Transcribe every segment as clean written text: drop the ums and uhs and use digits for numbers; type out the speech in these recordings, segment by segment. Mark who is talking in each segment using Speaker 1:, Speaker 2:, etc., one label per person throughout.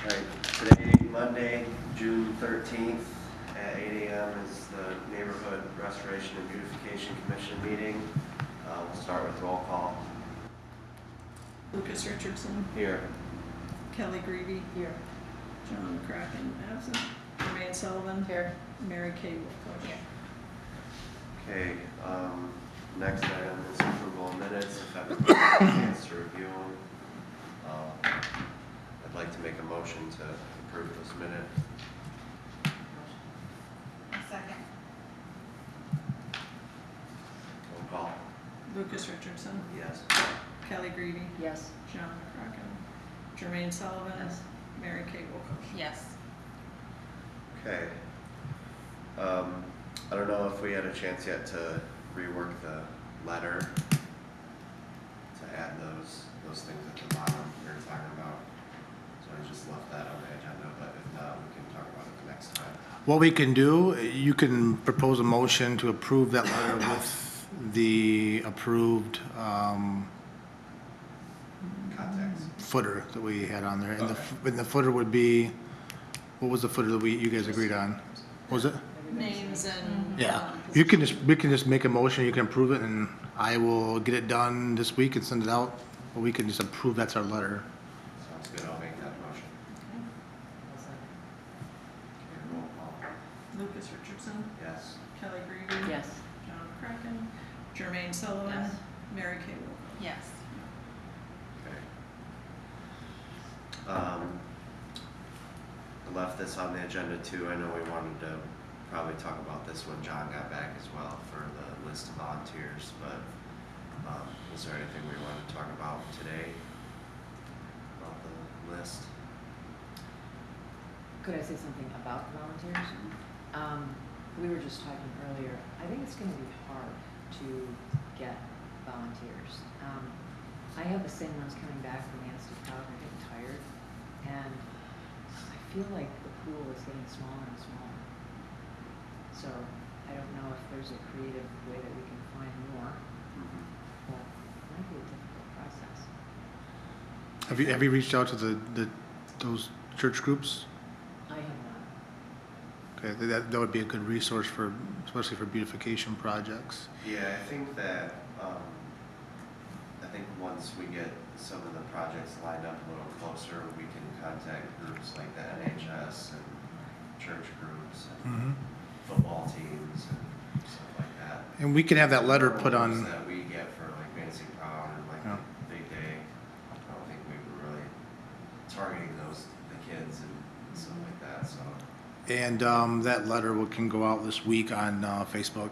Speaker 1: Right, today, Monday, June 13th at 8 a.m. is the Neighborhood Restoration and Beautification Commission meeting. We'll start with roll call.
Speaker 2: Lucas Richardson.
Speaker 1: Here.
Speaker 2: Kelly Greavy.
Speaker 3: Here.
Speaker 2: John Kraken, absent. Jermaine Sullivan.
Speaker 3: Here.
Speaker 2: Mary Kay Wilcox.
Speaker 3: Here.
Speaker 1: Okay, next item is approval of minutes. If everybody has a chance to review them, I'd like to make a motion to approve this minute.
Speaker 3: Second.
Speaker 1: Roll call.
Speaker 2: Lucas Richardson.
Speaker 1: Yes.
Speaker 2: Kelly Greavy.
Speaker 3: Yes.
Speaker 2: John Kraken. Jermaine Sullivan.
Speaker 3: Yes.
Speaker 2: Mary Kay Wilcox.
Speaker 3: Yes.
Speaker 1: Okay. I don't know if we had a chance yet to rework the letter to add those things at the bottom we were talking about. So I just left that on the agenda, but if not, we can talk about it the next time.
Speaker 4: What we can do, you can propose a motion to approve that letter with the approved
Speaker 1: Context.
Speaker 4: footer that we had on there. And
Speaker 1: Okay.
Speaker 4: and the footer would be, what was the footer that you guys agreed on? What was it?
Speaker 2: Names and.
Speaker 4: Yeah, we can just make a motion, you can approve it, and I will get it done this week and send it out. Or we can just approve, that's our letter.
Speaker 1: Sounds good, I'll make that motion. Okay, roll call.
Speaker 2: Lucas Richardson.
Speaker 1: Yes.
Speaker 2: Kelly Greavy.
Speaker 3: Yes.
Speaker 2: John Kraken. Jermaine Sullivan.
Speaker 3: Yes.
Speaker 2: Mary Kay Wilcox.
Speaker 3: Yes.
Speaker 1: Okay. I left this on the agenda too. I know we wanted to probably talk about this when John got back as well for the list of volunteers, but is there anything we want to talk about today about the list?
Speaker 5: Could I say something about the volunteers? We were just talking earlier, I think it's gonna be hard to get volunteers. I have the same ones coming back from Manistee crowd, they're getting tired, and I feel like the pool is getting smaller and smaller. So I don't know if there's a creative way that we can find more, but it might be a difficult process.
Speaker 4: Have you reached out to those church groups?
Speaker 5: I have not.
Speaker 4: Okay, that would be a good resource for, especially for beautification projects.
Speaker 1: Yeah, I think that, once we get some of the projects lined up a little closer, we can contact groups like the NHS and church groups and football teams and stuff like that.
Speaker 4: And we can have that letter put
Speaker 1: Those
Speaker 4: on,
Speaker 1: that we get for like Manistee Proud and like
Speaker 4: Yeah.
Speaker 1: the big day. I don't think we were really targeting the kids and stuff like that, so.
Speaker 4: and that letter can go out this week on Facebook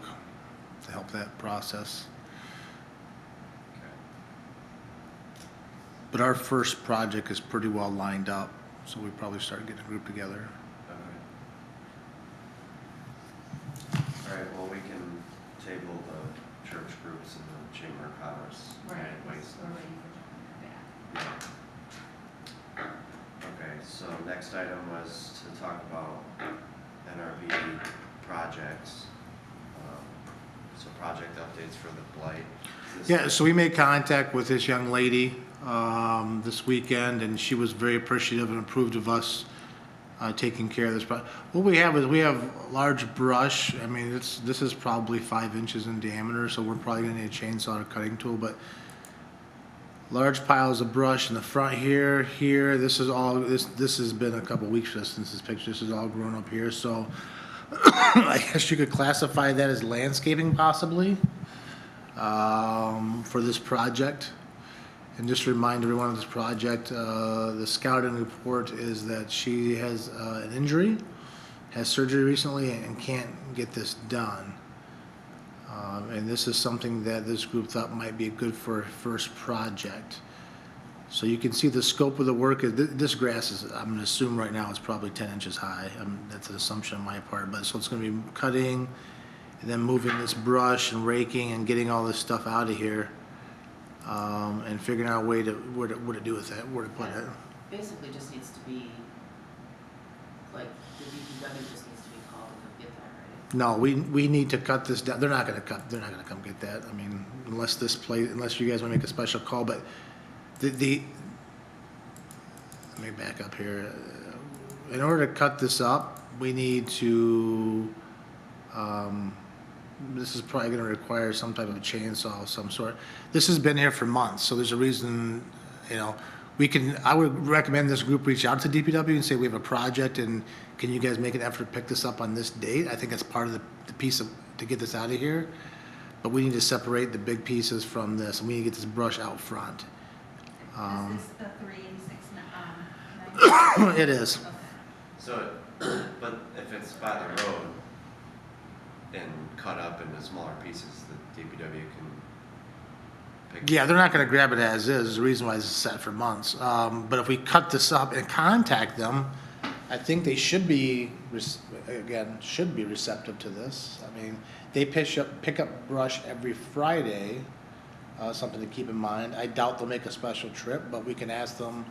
Speaker 4: to help that process.
Speaker 1: Okay.
Speaker 4: But our first project is pretty well lined up, so we probably start getting a group together.
Speaker 1: Okay. All right, well, we can table the church groups and the Chamber of Commerce. Waste. Yeah. Okay, so next item was to talk about NRB projects. So project updates for the blight.
Speaker 4: Yeah, so we made contact with this young lady this weekend, and she was very appreciative and approved of us taking care of this. What we have is we have large brush. I mean, this is probably 5 inches in diameter, so we're probably gonna need a chainsaw or cutting tool, but large piles of brush in the front here, this is all, this has been a couple weeks since this picture. This is all grown up here, so I guess you could classify that as landscaping possibly for this project. And just to remind everyone of this project, the scouting report is that she has an injury, has surgery recently, and can't get this done. And this is something that this group thought might be good for a first project. So you can see the scope of the work. This grass is, I'm going to assume right now, it's probably 10 inches high. That's an assumption on my part. But so it's going to be cutting and then moving this brush and raking and getting all this stuff out of here. And figuring out a way to what to do with it, where to put it.
Speaker 3: Basically just needs to be, like, the DPW just needs to be called to come get that, right?
Speaker 4: No, we need to cut this down. They're not gonna come get that. I mean, unless you guys want to make a special call, but I let me back up here. In order to cut this up, we need to, this is probably gonna require some type of chainsaw of some sort. This has been here for months, so there's a reason, you know, I would recommend this group reach out to DPW and say, we have a project and can you guys make an effort to pick this up on this date? I think that's part of the piece to get this out of here. But we need to separate the big pieces from this, and we need to get this brush out front.
Speaker 6: Is this the 386,
Speaker 4: It is.
Speaker 6: Okay.
Speaker 1: So, but if it's by the road and cut up into smaller pieces, the DPW can pick.
Speaker 4: Yeah, they're not gonna grab it as is, there's a reason why this is set for months. But if we cut this up and contact them, I think they should be, should be receptive to this. I mean, they pick up brush every Friday, something to keep in mind. I doubt they'll make a special trip, but we can ask them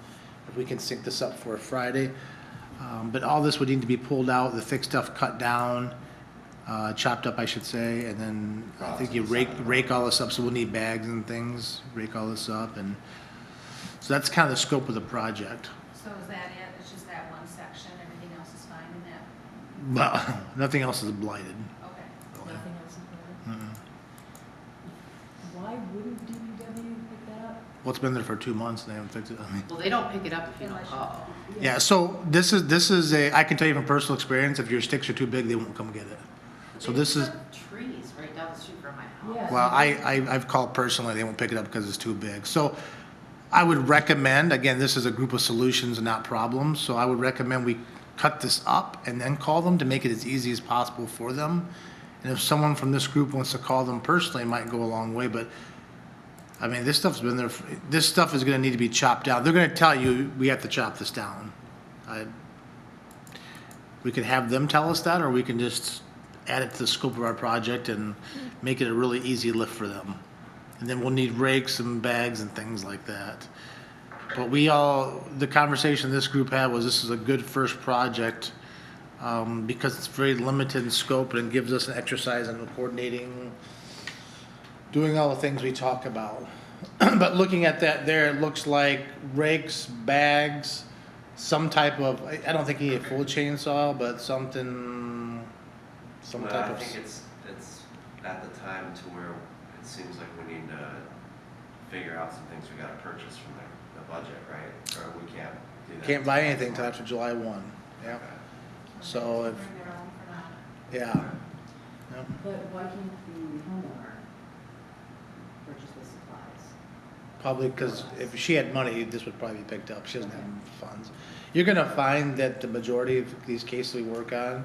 Speaker 4: if we can sync this up for a Friday. But all this would need to be pulled out, the thick stuff cut down, chopped up, I should say, and then I think you rake all this up, so we'll need bags and things, rake all this up, and so that's kind of the scope of the project.
Speaker 6: So is that it? It's just that one section, everything else is fine in that?
Speaker 4: Well, nothing else is blighted.
Speaker 6: Okay.
Speaker 5: Nothing else included?
Speaker 4: Mm-mm.
Speaker 5: Why wouldn't DPW pick that up?
Speaker 4: Well, it's been there for 2 months and they haven't fixed it. I mean,
Speaker 3: Well, they don't pick it up if you don't call.
Speaker 4: yeah, so this is I can tell you from personal experience, if your sticks are too big, they won't come get it. So
Speaker 3: They
Speaker 4: this is,
Speaker 3: put trees right down the street from my house.
Speaker 5: Yeah.
Speaker 4: well, I've called personally, they won't pick it up because it's too big. So I would recommend, again, this is a group of solutions and not problems, so I would recommend we cut this up and then call them to make it as easy as possible for them. And if someone from this group wants to call them personally, it might go a long way, but I mean, this stuff's been there, this stuff is gonna need to be chopped down. They're gonna tell you, we have to chop this down. We can have them tell us that, or we can just add it to the scope of our project and make it a really easy lift for them. And then we'll need rakes and bags and things like that. But the conversation this group had was this is a good first project, because it's very limited in scope and it gives us an exercise in coordinating, doing all the things we talk about. But looking at that there, it looks like rakes, bags, some type of, I don't think you need a full chainsaw, but something, some
Speaker 1: Well,
Speaker 4: type
Speaker 1: I
Speaker 4: of.
Speaker 1: think it's at the time to where it seems like we need to figure out some things we gotta purchase from the budget, right? Or we can't do that.
Speaker 4: Can't buy anything till after July 1, yeah,
Speaker 1: Okay.
Speaker 4: so if,
Speaker 6: Bring their own for now.
Speaker 4: yeah. Yep.
Speaker 5: But why can't the homeowner purchase the supplies?
Speaker 4: Probably because if she had money, this would probably be picked up. She doesn't have funds. You're gonna find that the majority of these cases we work on,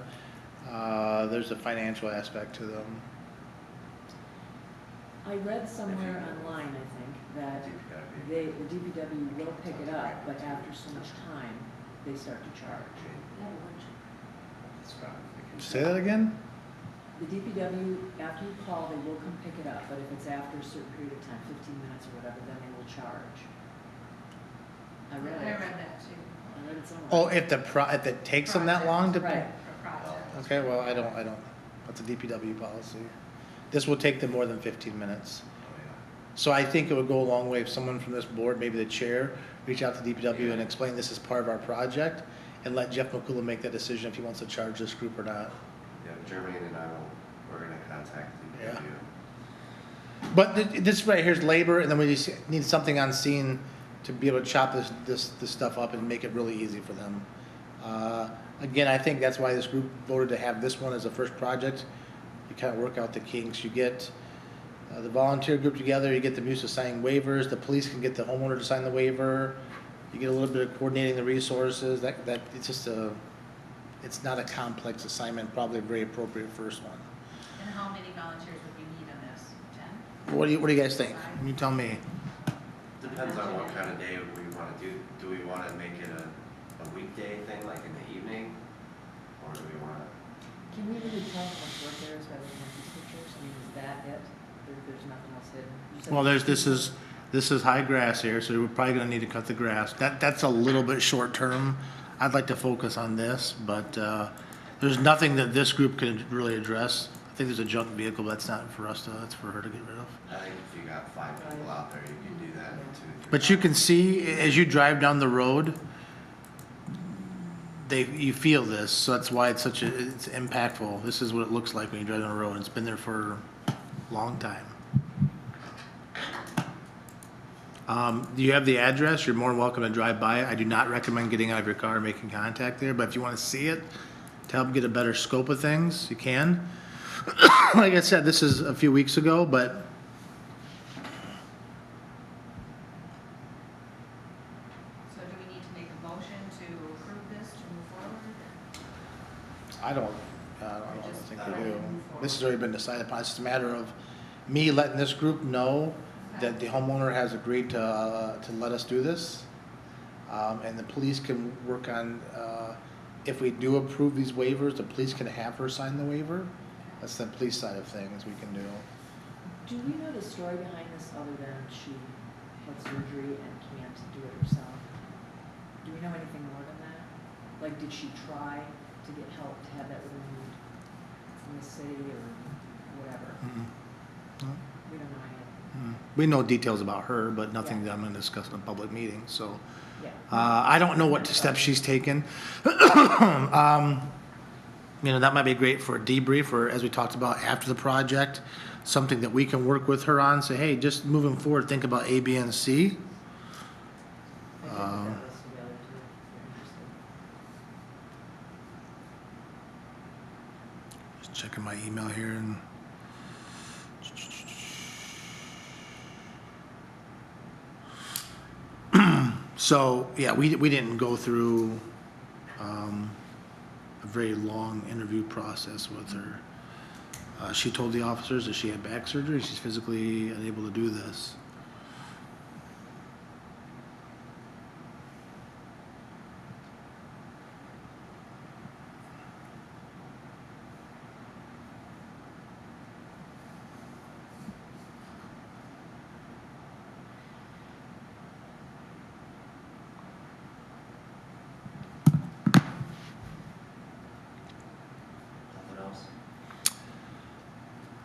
Speaker 4: there's a financial aspect to them.
Speaker 5: I read somewhere online, I think, that
Speaker 1: DPW.
Speaker 5: the DPW will pick it up, but after so much time, they start to charge.
Speaker 1: That's what I'm thinking.
Speaker 4: Say that again?
Speaker 5: The DPW, after you call, they will come pick it up, but if it's after a certain period of time, 15 minutes or whatever, then they will charge. I read
Speaker 6: I
Speaker 5: it.
Speaker 6: read that too.
Speaker 5: I read it somewhere.
Speaker 4: Oh, if it takes them that long to.
Speaker 5: Right.
Speaker 6: For project.
Speaker 4: Okay, well, I don't, that's a DPW policy. This will take them more than 15 minutes.
Speaker 1: Oh, yeah.
Speaker 4: So I think it would go a long way if someone from this board, maybe the chair, reach out to DPW and explain this is part of our project and let Jeff McCullough make that decision if he wants to charge this group or not.
Speaker 1: Yeah, Germany and we're gonna contact the
Speaker 4: Yeah.
Speaker 1: DPW.
Speaker 4: But this right here's labor, and then we just need something on scene to be able to chop this stuff up and make it really easy for them. Again, I think that's why this group voted to have this one as a first project. You kind of work out the kinks. You get the volunteer group together, you get them used to signing waivers, the police can get the homeowner to sign the waiver, you get a little bit of coordinating the resources, that it's just it's not a complex assignment, probably a very appropriate first one.
Speaker 6: And how many volunteers would we need on this? 10?
Speaker 4: What do you guys think? You tell me.
Speaker 1: Depends on what kind of day we wanna do. Do we wanna make it a weekday thing, like in the evening? Or do we wanna?
Speaker 5: Can we really tell how much work there is by looking at these pictures? I mean, is that it? There's nothing else hidden? You said-
Speaker 4: Well, this is high grass here, so we're probably gonna need to cut the grass. That's a little bit short term. I'd like to focus on this, but, there's nothing that this group can really address. I think there's a junk vehicle, but that's not for us that's for her to get rid of.
Speaker 1: I think if you got 5 people out there, you can do that in 2 or 3
Speaker 4: But you can
Speaker 1: hours.
Speaker 4: see, as you drive down the road, you feel this, so that's why it's it's impactful. This is what it looks like when you drive on the road. It's been there for a long time. Do you have the address? You're more than welcome to drive by it. I do not recommend getting out of your car and making contact there, but if you want to see it, to help get a better scope of things, you can. Like I said, this is a few weeks ago, but
Speaker 6: So do we need to make a motion to approve this, to move forward?
Speaker 4: I don't think we do. This has already been decided upon. It's just a matter of me letting this group know that the homeowner has agreed to let us do this. And the police can work on, if we do approve these waivers, the police can have her sign the waiver. That's the police side of things we can do.
Speaker 5: Do we know the story behind this other than she had surgery and can't do it herself? Do we know anything more than that? Like, did she try to get help to have that removed from the city or whatever?
Speaker 4: No.
Speaker 5: We don't know anything.
Speaker 4: We know details about her, but nothing
Speaker 5: Yeah.
Speaker 4: that I'm gonna discuss in a public meeting, so.
Speaker 5: Yeah.
Speaker 4: I don't know what steps she's taken. You know, that might be great for a debrief, or as we talked about after the project, something that we can work with her on, say, hey, just moving forward, think about A, B, and C.
Speaker 5: I can put that list together too, if you're interested.
Speaker 4: Just checking my email here and. So, yeah, we didn't go through, a very long interview process with her. She told the officers that she had back surgery, she's physically unable to do this.
Speaker 1: Nothing else?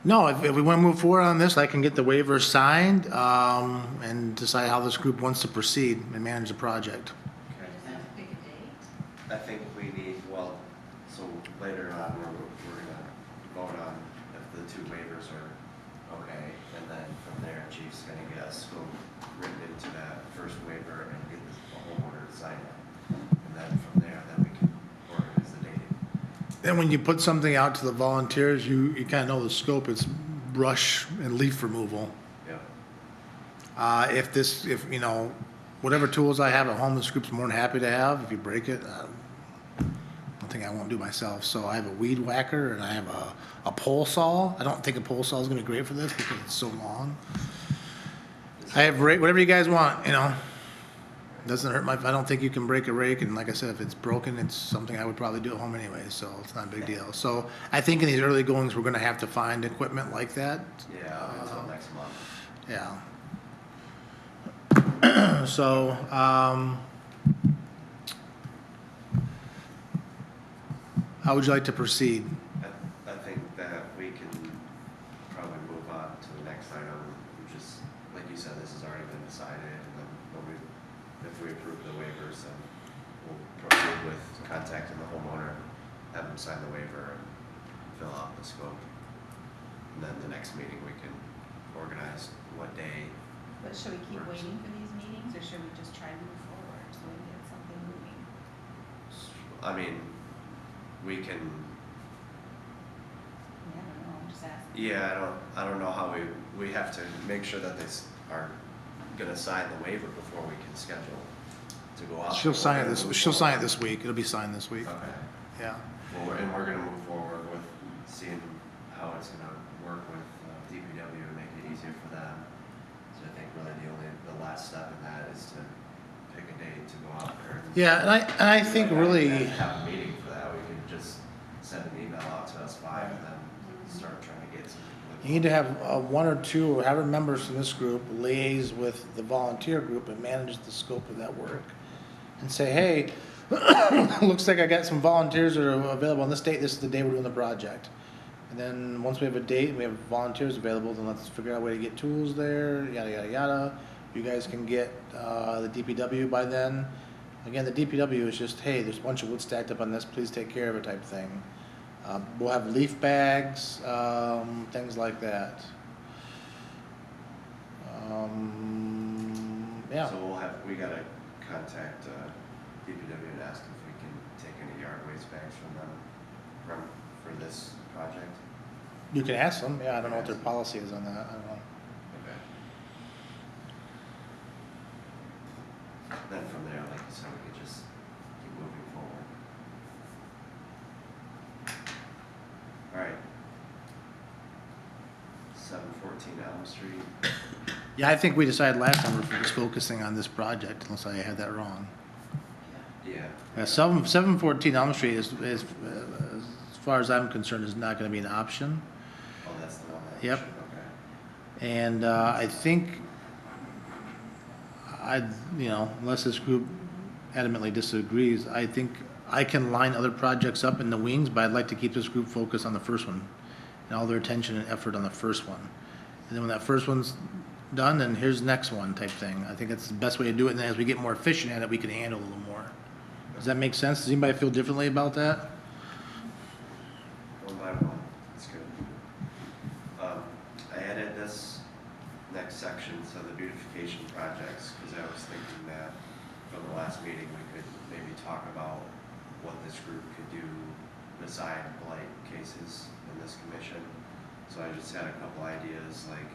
Speaker 4: No, if we want to move forward on this, I can get the waiver signed, and decide how this group wants to proceed and manage the project.
Speaker 1: Okay.
Speaker 6: Just have to pick a date.
Speaker 1: I think we need, well, so later on, we're gonna vote on if the two waivers are okay, and then from there, Chief's gonna get a scope written into that first waiver and get the homeowner to sign it. And then from there, then we can organize the date.
Speaker 4: Then when you put something out to the volunteers, you kind of know the scope, it's brush and leaf removal.
Speaker 1: Yep.
Speaker 4: If you know, whatever tools I have at home, this group's more than happy to have. If you break it, one thing I won't do myself. So I have a weed whacker and I have a pole saw. I don't think a pole saw is gonna be great for this because it's so long. I have whatever you guys want, you know. Doesn't hurt I don't think you can break a rake, and like I said, if it's broken, it's something I would probably do at home anyway, so it's not a big deal. So I think in these early goings, we're gonna have to find equipment like that.
Speaker 1: Yeah, until next month.
Speaker 4: Yeah. So, how would you like to proceed?
Speaker 1: I think that we can probably move on to the next item, which is, like you said, this has already been decided, and then if we approve the waivers, then we'll proceed with contacting the homeowner, have them sign the waiver, and fill out the scope. And then the next meeting, we can organize what day.
Speaker 6: But should we keep waiting for these meetings, or should we just try to move forward so we get something moving?
Speaker 1: I mean, we can,
Speaker 6: I don't know, I'm just asking.
Speaker 1: yeah, I don't know how we have to make sure that they are gonna sign the waiver before we can schedule to go out.
Speaker 4: She'll sign it this week. It'll be signed this week.
Speaker 1: Okay.
Speaker 4: Yeah.
Speaker 1: Well, we're gonna move forward with seeing how it's gonna work with DPW and make it easier for them. So I think really the last step in that is to pick a date to go out there.
Speaker 4: Yeah, and I think really,
Speaker 1: Have a meeting for that. We can just send an email out to us five and then start trying to get some.
Speaker 4: you need to have one or two, or however members from this group liaise with the volunteer group and manage the scope of that work. And say, hey, looks like I got some volunteers that are available on this date, this is the day we're doing the project. And then once we have a date and we have volunteers available, then let's figure out a way to get tools there, yada, yada, yada. You guys can get the DPW by then. Again, the DPW is just, hey, there's a bunch of wood stacked up on this, please take care of it type thing. We'll have leaf bags, things like that. Yeah.
Speaker 1: So we gotta contact, DPW and ask if we can take any yard waste bags from them, for this project.
Speaker 4: You can ask them, yeah, I don't know what their policy is on that, I don't know.
Speaker 1: Okay. Then from there, like you said, we could just keep moving forward. Alright. 714 Elm Street.
Speaker 4: Yeah, I think we decided last time we're just focusing on this project, unless I had that wrong.
Speaker 1: Yeah.
Speaker 4: Yeah, 714 Elm Street is, as far as I'm concerned, is not gonna be an option.
Speaker 1: Oh, that's the one that.
Speaker 4: Yep.
Speaker 1: Okay.
Speaker 4: And I think, unless this group adamantly disagrees, I think I can line other projects up in the wings, but I'd like to keep this group focused on the first one and all their attention and effort on the first one. And then when that first one's done, then here's the next one type thing. I think that's the best way to do it. And then as we get more efficient at it, we can handle a little more. Does that make sense? Does anybody feel differently about that?
Speaker 1: One by one, that's good. I added this next section, so the beautification projects, because I was thinking that from the last meeting, we could maybe talk about what this group could do beside blight cases in this commission. So I just had a couple ideas, like,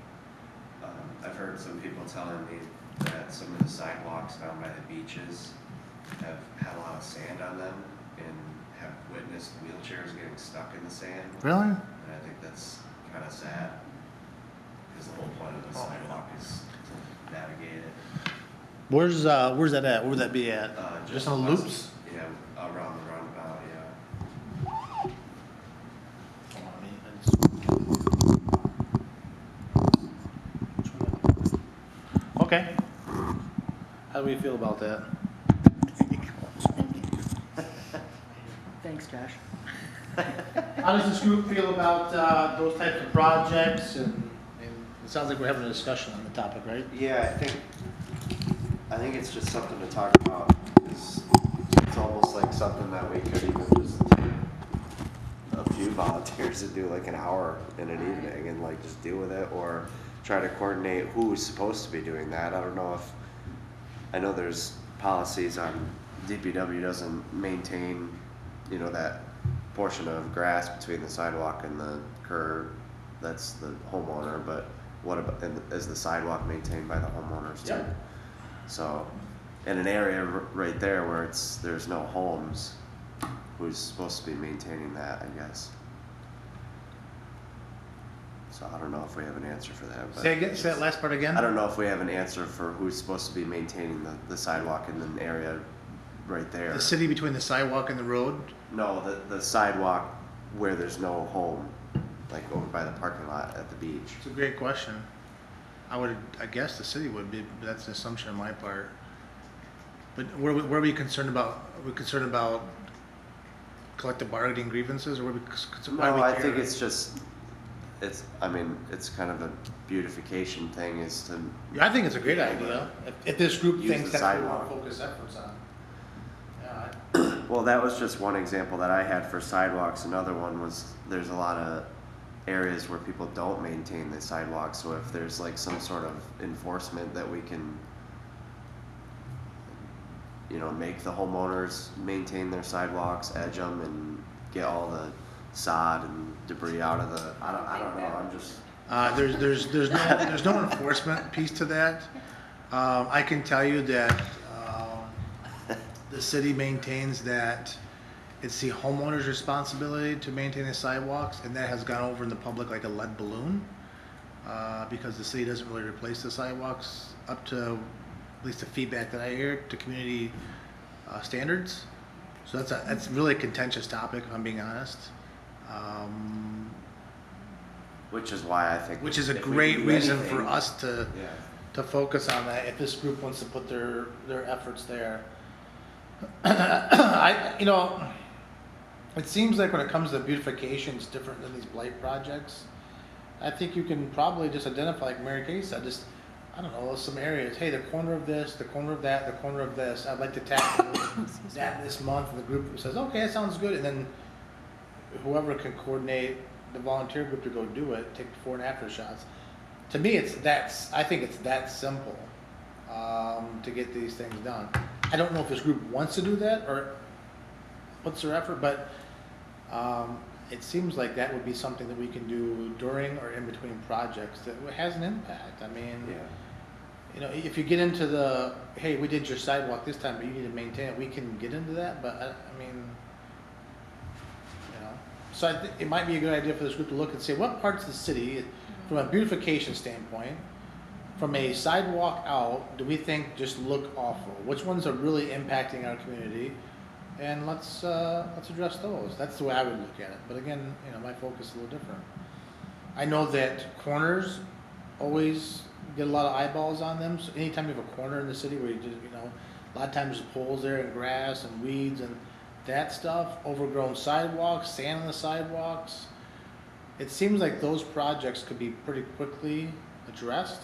Speaker 1: I've heard some people telling me that some of the sidewalks down by the beaches have had a lot of sand on them and have witnessed wheelchairs getting stuck in the sand.
Speaker 4: Really?
Speaker 1: And I think that's kind of sad, because the whole point of the sidewalk is to navigate it.
Speaker 4: Where's that at? Where would that be at? Just on the
Speaker 1: west-
Speaker 4: loops?
Speaker 1: Yeah, around the roundabout, yeah.
Speaker 4: Okay. How do we feel about that?
Speaker 5: Thanks, Josh.
Speaker 4: How does this group feel about those types of projects? And it sounds like we're having a discussion on the topic, right?
Speaker 1: Yeah, I think it's just something to talk about. It's almost like something that we could even just take a few volunteers to do like an hour in an evening and like just deal with it, or try to coordinate who's supposed to be doing that. I don't know if, I know there's policies on DPW doesn't maintain, that portion of grass between the sidewalk and the curb. That's the homeowner, but what about, is the sidewalk maintained by the homeowners too?
Speaker 4: Yep.
Speaker 1: So, in an area right there where there's no homes, who's supposed to be maintaining that, I guess? So I don't know if we have an answer for that. But
Speaker 4: Say that last part again?
Speaker 1: I don't know if we have an answer for who's supposed to be maintaining the sidewalk in an area right there.
Speaker 4: The city between the sidewalk and the road?
Speaker 1: No, the sidewalk where there's no home, like over by the parking lot at the beach.
Speaker 4: It's a great question. I guess the city would be, but that's an assumption on my part. But where are we concerned about? Are we concerned about collective bargaining grievances, or were we concerned?
Speaker 1: No, I think it's just, it's kind of a beautification thing is to.
Speaker 4: Yeah, I think it's a great idea. If this group
Speaker 1: Use
Speaker 4: thinks
Speaker 1: the
Speaker 4: that's what we
Speaker 1: sidewalk.
Speaker 4: want to focus efforts on. Yeah,
Speaker 1: Well, that was just one example that I had for sidewalks. Another one was there's a lot of areas where people don't maintain the sidewalks. So if there's like some sort of enforcement that we can, make the homeowners maintain their sidewalks, edge them, and get all the sod and debris out of the. I don't know. I'm just.
Speaker 4: there's no enforcement piece to that. I can tell you that the city maintains that it's the homeowner's responsibility to maintain the sidewalks, and that has gone over in the public like a lead balloon, because the city doesn't really replace the sidewalks up to, at least the feedback that I hear, to community standards. So that's really a contentious topic, if I'm being honest.
Speaker 1: Which is why I think.
Speaker 4: Which is a
Speaker 1: if we
Speaker 4: great
Speaker 1: do
Speaker 4: reason
Speaker 1: anything-
Speaker 4: for us to
Speaker 1: Yeah.
Speaker 4: focus on that, if this group wants to put their efforts there. It seems like when it comes to beautification, it's different than these blight projects. I think you can probably just identify, like Mary Kay said, I don't know, some areas, hey, the corner of this, the corner of that, the corner of this, I'd like to tackle that this month, and the group says, okay, that sounds good, and then whoever can coordinate the volunteer group to go do it, take before and after shots. To me, I think it's that simple, to get these things done. I don't know if this group wants to do that, or puts their effort, but, it seems like that would be something that we can do during or in between projects that has an impact. I mean,
Speaker 1: Yeah.
Speaker 4: you know, if you get into the, hey, we did your sidewalk this time, but you need to maintain it, we can get into that, but I mean, you know. So I think it might be a good idea for this group to look and say, what parts of the city, from a beautification standpoint, from a sidewalk out, do we think just look awful? Which ones are really impacting our community? And let's address those. That's the way I would look at it. But again, you know, my focus is a little different. I know that corners always get a lot of eyeballs on them. So anytime you have a corner in the city where you just, you know, a lot of times there's poles there and grass and weeds and that stuff, overgrown sidewalks, sand on the sidewalks. It seems like those projects could be pretty quickly addressed.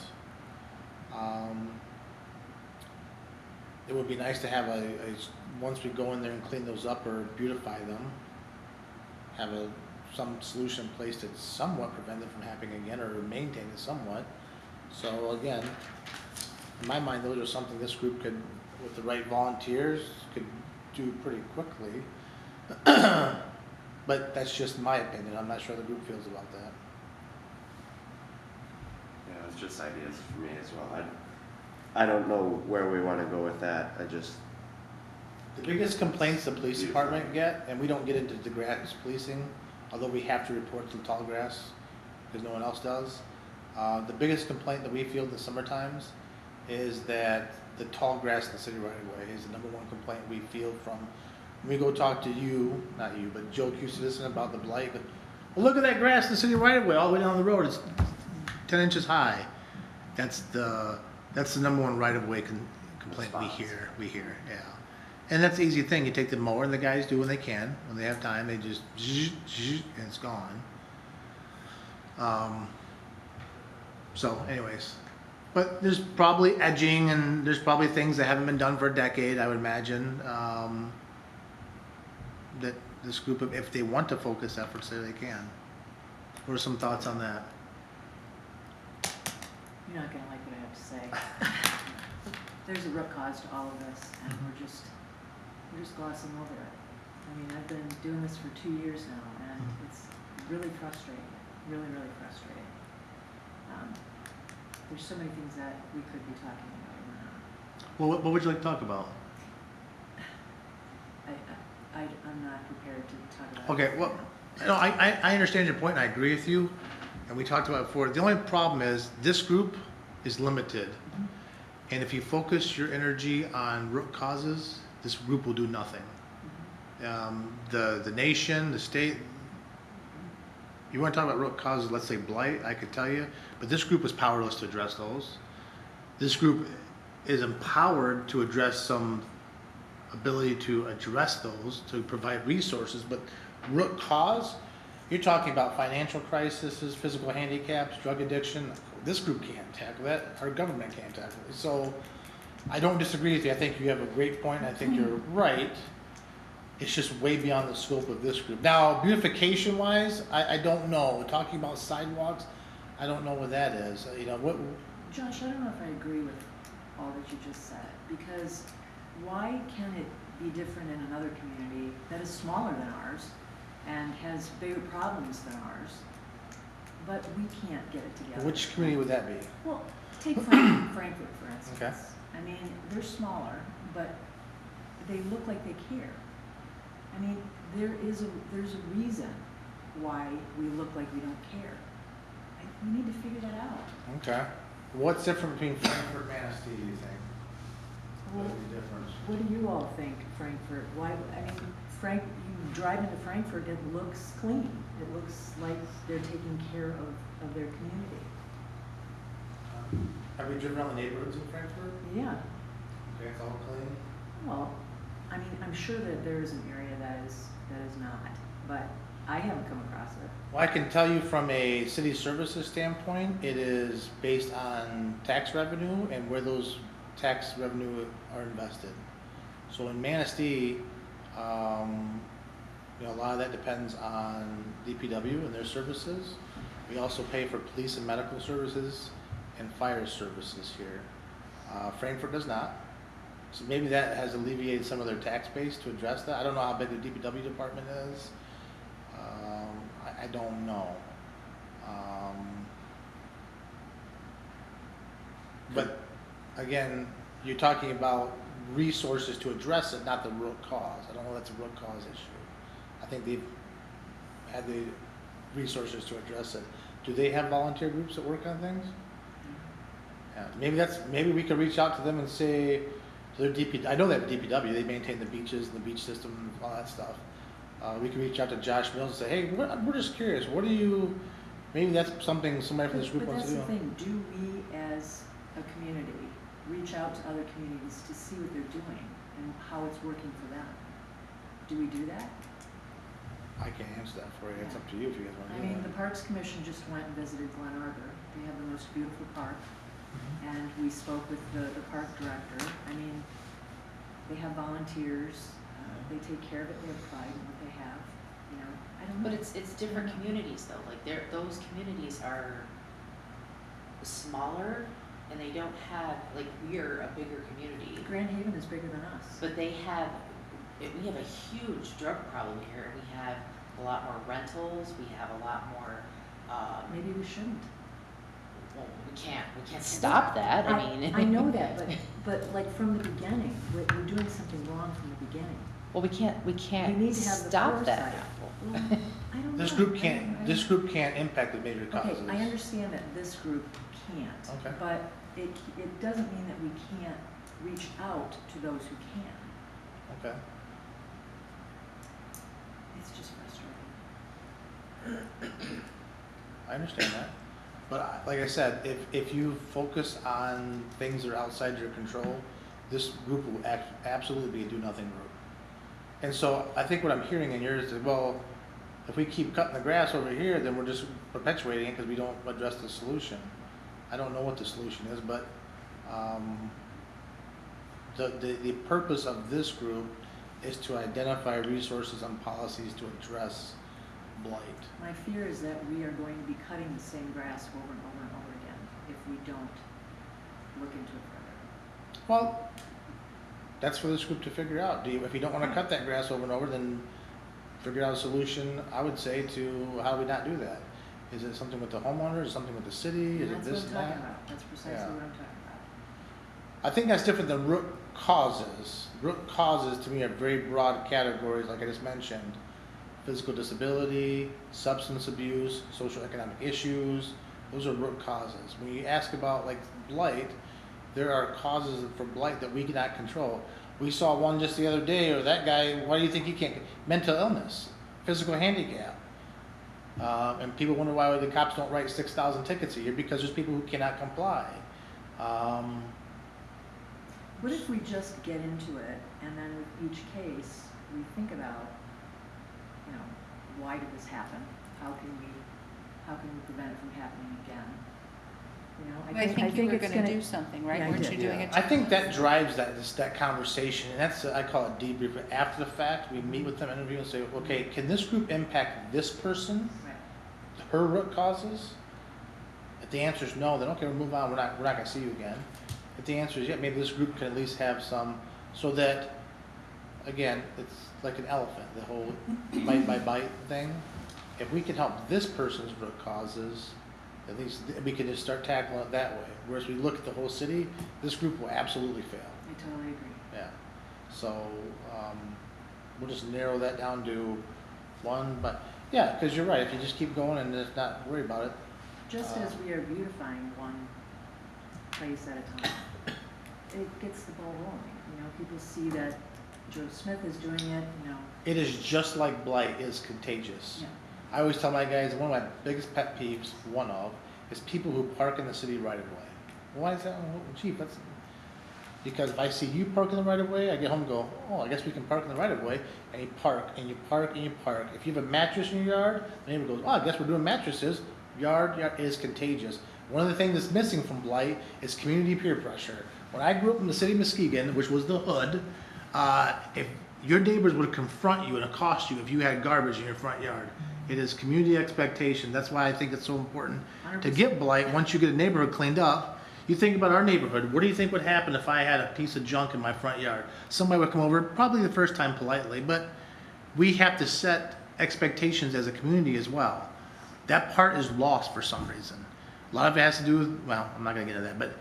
Speaker 4: It would be nice to have once we go in there and clean those up or beautify them, have some solution in place to somewhat prevent it from happening again or maintain it somewhat. So again, in my mind, those are something this group could, with the right volunteers, could do pretty quickly. But that's just my opinion. I'm not sure the group feels about that.
Speaker 1: Yeah, it's just ideas for me as well. I don't know where we want to go with that.
Speaker 4: The biggest complaints the police department get, and we don't get into the grass policing, although we have to report to the tall grass because no one else does. The biggest complaint that we field in the summer times is that the tall grass in the city right away is the number one complaint we field from. When we go talk to you, not you, but Joe Q. Citizen about the blight. Well, look at that grass in the city right away, all the way down the road. It's 10 inches high. That's the number one right of way complaint we hear, yeah. And that's the easy thing. You take the mower, and the guys do when they can. When they have time, they just zzz, zzz, and it's gone. So, anyways, but there's probably edging, and there's probably things that haven't been done for a decade, I would imagine. That this group, if they want to focus efforts there, they can. What are some thoughts on that?
Speaker 5: You're not gonna like what I have to say. There's a root cause to all of this, and we're just glossing over it. I mean, I've been doing this for 2 years now, and it's really frustrating, really, really frustrating. There's so many things that we could be talking about, and we're not.
Speaker 4: Well, what would you like to talk about?
Speaker 5: I'm not prepared to talk about it.
Speaker 4: Okay, well, you know, I understand your point, and I agree with you, and we talked about it before. The only problem is this group is limited, and if you focus your energy on root causes, this group will do nothing. The nation, the state. You want to talk about root causes? Let's say blight. I could tell you, but this group is powerless to address those. This group is empowered to address some ability to address those, to provide resources, but root cause, you're talking about financial crises, physical handicaps, drug addiction. This group can't tackle that. Our government can't tackle it. So I don't disagree with you. I think you have a great point. I think you're right. It's just way beyond the scope of this group. Now, beautification wise, I don't know. Talking about sidewalks, I don't know what that is. You know, what?
Speaker 5: Josh, I don't know if I agree with all that you just said, because why can it be different in another community that is smaller than ours and has bigger problems than ours, but we can't get it together?
Speaker 4: Which community would that be?
Speaker 5: Well, take Frankfurt, for instance.
Speaker 4: Okay.
Speaker 5: I mean, they're smaller, but they look like they care. I mean, there's a reason why we look like we don't care. We need to figure that out.
Speaker 4: Okay. What's different between Frankfurt and Manistee, do you think?
Speaker 5: Well,
Speaker 4: What is the difference?
Speaker 5: what do you all think, Frankfurt? Why, I mean, you drive into Frankfurt, it looks clean. It looks like they're taking care of their community.
Speaker 4: Have you driven around the neighborhoods in Frankfurt?
Speaker 5: Yeah.
Speaker 4: Okay, it's all clean.
Speaker 5: Well, I mean, I'm sure that there is an area that is not, but
Speaker 2: I haven't come across it.
Speaker 4: Well, I can tell you from a city services standpoint, it is based on tax revenue and where those tax revenue are invested. So in Manistee, you know, a lot of that depends on DPW and their services. We also pay for police and medical services and fire services here. Frankfurt does not. So maybe that has alleviated some of their tax base to address that. I don't know how big the DPW department is. I don't know. But again, you're talking about resources to address it, not the root cause. I don't know if that's a root cause issue. I think they've had the resources to address it. Do they have volunteer groups that work on things? Yeah, maybe we could reach out to them and say, to their DP, I know they have a DPW, they maintain the beaches and the beach system and all that stuff. We could reach out to Josh Mills and say, hey, we're just curious, what do you, maybe that's something somebody from this group
Speaker 2: But
Speaker 4: wants to do.
Speaker 2: that's the thing, do we as a community reach out to other communities to see what they're doing and how it's working for them? Do we do that?
Speaker 4: I can't answer that for you, it's up to you if you guys want to
Speaker 2: I
Speaker 4: do
Speaker 2: mean,
Speaker 4: that.
Speaker 2: the Parks Commission just went and visited Glen Arbor. They have the most beautiful park.
Speaker 4: Mhm.
Speaker 2: And we spoke with the park director. I mean, they have volunteers, they take care of it, they have pride in what they have, you know, I don't know.
Speaker 3: But it's different communities though, like those communities are smaller and they don't have, like, we're a bigger community,
Speaker 2: Grand Haven is bigger than us.
Speaker 3: but we have a huge drug problem here. We have a lot more rentals, we have a lot more,
Speaker 2: Maybe we shouldn't.
Speaker 3: well, we can't stop that, I mean.
Speaker 2: I know that, but like from the beginning, we're doing something wrong from the beginning.
Speaker 3: Well, we can't
Speaker 2: We need to have the
Speaker 3: stop that
Speaker 2: foresight. Well, I don't know.
Speaker 4: This group
Speaker 2: I
Speaker 4: can't,
Speaker 2: don't-
Speaker 4: this group can't impact the major
Speaker 2: Okay,
Speaker 4: causes.
Speaker 2: I understand that this group can't.
Speaker 4: Okay.
Speaker 2: But it doesn't mean that we can't reach out to those who can.
Speaker 4: Okay.
Speaker 2: It's just frustrating.
Speaker 4: I understand that. But like I said, if you focus on things that are outside your control, this group will absolutely be a do-nothing group. And so I think what I'm hearing in yours is, well, if we keep cutting the grass over here, then we're just perpetuating it because we don't address the solution. I don't know what the solution is, but the purpose of this group is to identify resources and policies to address blight.
Speaker 2: My fear is that we are going to be cutting the same grass over and over and over again if we don't look into it further.
Speaker 4: Well, that's for this group to figure out. If you don't want to cut that grass over and over, then figure out a solution, I would say, to how do we not do that? Is it something with the homeowner? Is it something with the city? Is it
Speaker 2: That's
Speaker 4: this
Speaker 2: what
Speaker 4: and
Speaker 2: I'm talking
Speaker 4: that?
Speaker 2: about. That's precisely
Speaker 4: Yeah.
Speaker 2: what I'm talking about.
Speaker 4: I think that's different than root causes. Root causes to me are very broad categories, like I just mentioned. Physical disability, substance abuse, social economic issues, those are root causes. When you ask about like blight, there are causes for blight that we cannot control. We saw one just the other day, or that guy, why do you think he can't, mental illness, physical handicap. And people wonder why the cops don't write 6,000 tickets a year, because there's people who cannot comply.
Speaker 2: What if we just get into it and then with each case, we think about, you know, why did this happen? How can we prevent it from happening again? You know,
Speaker 6: I think you were
Speaker 2: it's
Speaker 6: gonna do something, right?
Speaker 2: Yeah, I
Speaker 6: Weren't
Speaker 2: did,
Speaker 6: you doing
Speaker 2: yeah.
Speaker 6: it?
Speaker 4: I think that drives that conversation, and that's, I call it debrief. After the fact, we meet with them, interview, and say, okay, can this group impact this person,
Speaker 2: Right.
Speaker 4: her root causes? If the answer is no, then okay, we'll move on, we're not gonna see you again. If the answer is yeah, maybe this group can at least have some, so that, again, it's like an elephant, the whole bite by bite thing. If we can help this person's root causes, at least we can just start tackling it that way. Whereas we look at the whole city, this group will absolutely fail.
Speaker 2: I totally agree.
Speaker 4: Yeah. So we'll just narrow that down to one, but yeah, because you're right. If you just keep going and just not worry about it,
Speaker 2: Just as we are beautifying one place at a time, it gets the ball rolling. You know, people see that Joe Smith is doing it, you know.
Speaker 4: it is just like blight is contagious.
Speaker 2: Yeah.
Speaker 4: I always tell my guys, one of my biggest pet peeves, is people who park in the city right of way. Why is that? Well, Chief, Because if I see you park in the right of way, I get home and go, oh, I guess we can park in the right of way, and you park, and you park, and you park. If you have a mattress in your yard, the neighbor goes, oh, I guess we're doing mattresses. Yard is contagious. One of the things that's missing from blight is community peer pressure. When I grew up in the city of Muskegon, which was the hood, if your neighbors would confront you and accost you if you had garbage in your front yard. It is community expectation. That's why I think it's so important to get blight. Once you get a neighborhood cleaned up, you think about our neighborhood. What do you think would happen if I had a piece of junk in my front yard? Somebody would come over, probably the first time politely, but we have to set expectations as a community as well. That part is lost for some reason. A lot of it has to do with, well, I'm not gonna get into that, but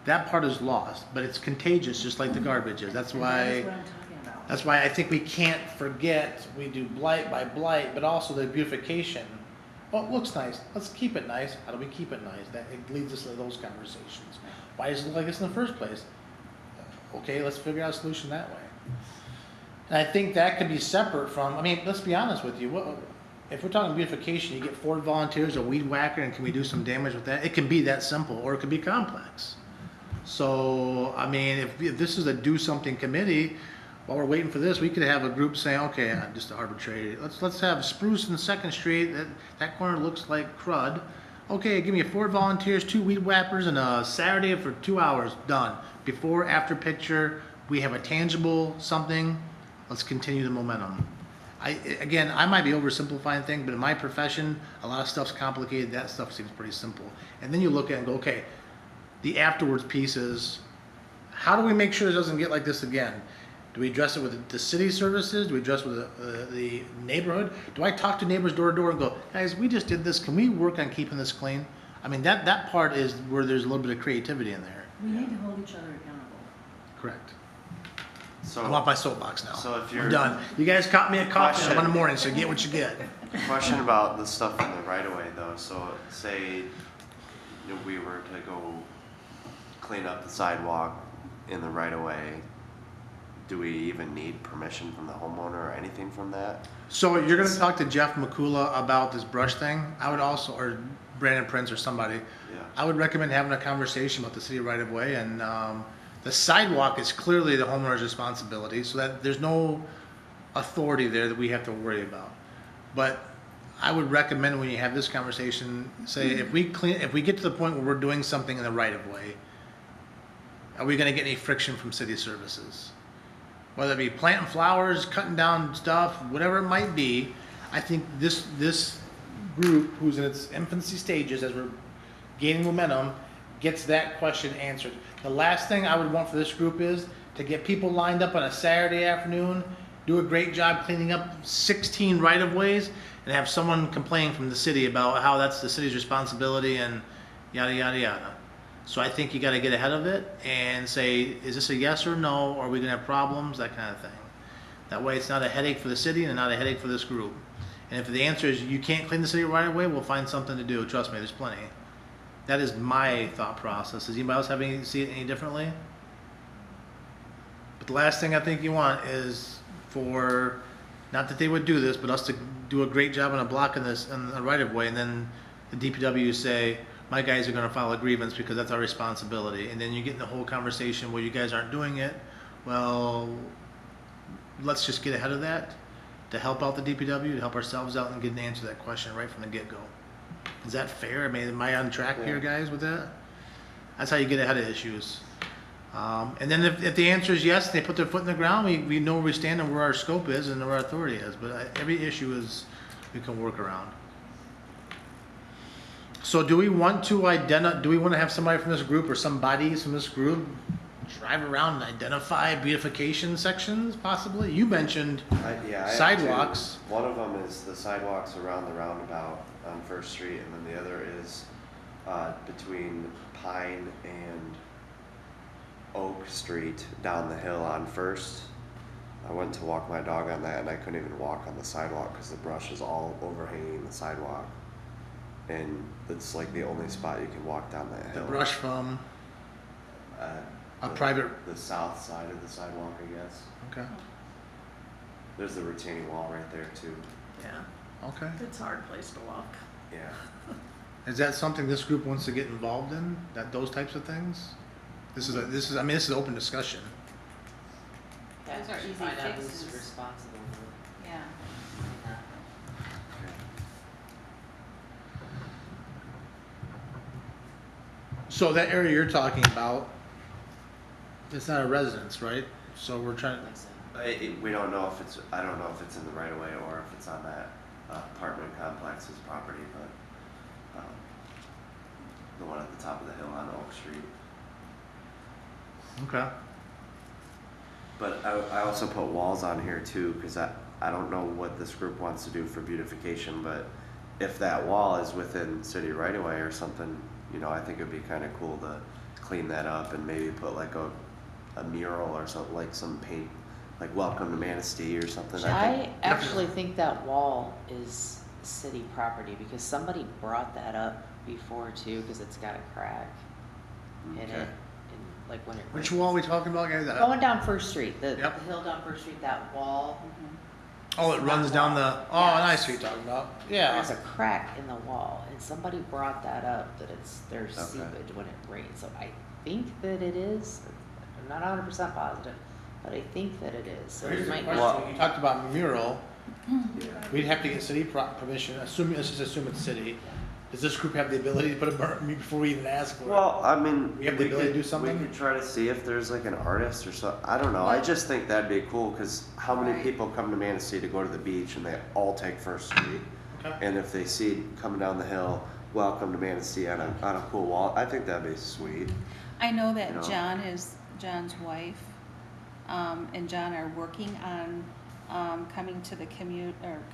Speaker 4: that part is lost, but it's contagious just like the garbage is. That's
Speaker 2: That
Speaker 4: why.
Speaker 2: is what I'm talking about.
Speaker 4: That's why I think we can't forget, we do blight by blight, but also the beautification. Oh, it looks nice, let's keep it nice. How do we keep it nice? That, it leads us to those conversations. Why does it look like this in the first place? Okay, let's figure out a solution that way. And I think that could be separate from, I mean, let's be honest with you. If we're talking beautification, you get 4 volunteers, a weed whacker, and can we do some damage with that? It can be that simple, or it could be complex. So, I mean, if this is a do something committee, while we're waiting for this, we could have a group saying, okay, just arbitrary, let's have Spruce and 2nd Street, that corner looks like crud. Okay, give me 4 volunteers, 2 weed whackers, and a Saturday for 2 hours, done. Before, after picture, we have a tangible something, let's continue the momentum. Again, I might be oversimplifying things, but in my profession, a lot of stuff's complicated, that stuff seems pretty simple. And then you look at it and go, okay, the afterwards piece is, how do we make sure it doesn't get like this again? Do we address it with the city services? Do we address it with the neighborhood? Do I talk to neighbors door to door and go, guys, we just did this, can we work on keeping this clean? I mean, that part is where there's a little bit of creativity in there.
Speaker 2: We need to hold each other accountable.
Speaker 4: Correct.
Speaker 1: So,
Speaker 4: I'm off my soapbox now.
Speaker 1: So if
Speaker 4: I'm
Speaker 1: you're
Speaker 4: done. You guys caught me at coffee shop
Speaker 1: Question.
Speaker 4: in the morning, so get what you get.
Speaker 1: question about the stuff in the right of way though, so say we were to go clean up the sidewalk in the right of way, do we even need permission from the homeowner or anything from that?
Speaker 4: So you're gonna talk to Jeff McCula about this brush thing? I would also, or Brandon Prince or somebody,
Speaker 1: Yeah.
Speaker 4: I would recommend having a conversation about the city right of way, and the sidewalk is clearly the homeowner's responsibility, so that there's no authority there that we have to worry about. But I would recommend when you have this conversation, say if we get to the point where we're doing something in the right of way, are we gonna get any friction from city services? Whether it be planting flowers, cutting down stuff, whatever it might be, I think this group, who's in its infancy stages as we're gaining momentum, gets that question answered. The last thing I would want for this group is to get people lined up on a Saturday afternoon, do a great job cleaning up 16 right-of-ways, and have someone complain from the city about how that's the city's responsibility and yada, yada, yada. So I think you gotta get ahead of it and say, is this a yes or no? Are we gonna have problems? That kind of thing. That way it's not a headache for the city and not a headache for this group. And if the answer is you can't clean the city right away, we'll find something to do. Trust me, there's plenty. That is my thought process. Does anybody else see it any differently? But the last thing I think you want is for, not that they would do this, but us to do a great job on a block in the right of way, and then the DPW say, my guys are gonna file a grievance because that's our responsibility. And then you get in the whole conversation where you guys aren't doing it. Well, let's just get ahead of that to help out the DPW, to help ourselves out and get an answer to that question right from the get-go. Is that fair? I mean, am I on track here, guys, with that? That's how you get ahead of issues. And then if the answer is yes, they put their foot in the ground, we know where we stand and where our scope is and where our authority is. But every issue we can work around. So do we want to have somebody from this group or some bodies from this group drive around and identify beautification sections possibly? You mentioned
Speaker 1: I have
Speaker 4: sidewalks.
Speaker 1: two. One of them is the sidewalks around the roundabout on First Street, and then the other is between Pine and Oak Street down the hill on First. I went to walk my dog on that, and I couldn't even walk on the sidewalk because the brush is all overhanging the sidewalk. And it's like the only spot you can walk down that
Speaker 4: The
Speaker 1: hill.
Speaker 4: brush from a
Speaker 1: The-
Speaker 4: private.
Speaker 1: The south side of the sidewalk, I guess.
Speaker 4: Okay.
Speaker 1: There's the retaining wall right there too.
Speaker 7: Yeah,
Speaker 4: Okay.
Speaker 7: it's a hard place to walk.
Speaker 1: Yeah.
Speaker 4: Is that something this group wants to get involved in? Those types of things? This is, I mean, this is open discussion.
Speaker 3: Yeah,
Speaker 6: Those are
Speaker 3: we should
Speaker 6: easy
Speaker 3: find out who's
Speaker 6: fixes.
Speaker 3: responsible for
Speaker 6: Yeah.
Speaker 3: that.
Speaker 4: So that area you're talking about, it's not a residence, right? So we're trying,
Speaker 3: Like so.
Speaker 1: We don't know if it's, I don't know if it's in the right of way or if it's on that apartment complex's property, but the one at the top of the hill on Oak Street.
Speaker 4: okay.
Speaker 1: But I also put walls on here too, because I don't know what this group wants to do for beautification, but if that wall is within city right of way or something, you know, I think it'd be kind of cool to clean that up and maybe put like a mural or something, like some paint, like welcome to Manistee or something.
Speaker 3: I actually think that wall is city property because somebody brought that up before too, because it's got a crack in
Speaker 1: Okay.
Speaker 3: it, and like when it.
Speaker 4: Which
Speaker 3: rains.
Speaker 4: wall are we talking about, guys?
Speaker 3: Going down First Street, the
Speaker 4: Yep.
Speaker 3: hill down First Street, that wall.
Speaker 4: Oh, it runs down the, oh, I see what you're talking about. Yeah.
Speaker 3: There's a crack in the wall, and somebody brought that up, that there's
Speaker 1: Okay.
Speaker 3: seepage when it rains, so I think that it is, I'm not 100% positive, but I think that it is, so
Speaker 4: Here's
Speaker 3: it
Speaker 4: the
Speaker 3: might
Speaker 4: question.
Speaker 3: not.
Speaker 4: You talked about mural,
Speaker 1: Yeah.
Speaker 4: we'd have to get city permission, let's just assume it's city. Does this group have the ability to put a before we even ask for it?
Speaker 1: Well, I mean,
Speaker 4: We have the ability to do something?
Speaker 1: We could try to see if there's like an artist or so. I don't know. I just think that'd be cool because how many
Speaker 6: Right.
Speaker 1: people come to Manistee to go to the beach and they all take First Street,
Speaker 4: Okay.
Speaker 1: and if they see coming down the hill, welcome to Manistee on a cool wall, I think that'd be sweet.
Speaker 6: I know
Speaker 1: You
Speaker 6: that
Speaker 1: know.
Speaker 6: John's wife, and John are working on, coming to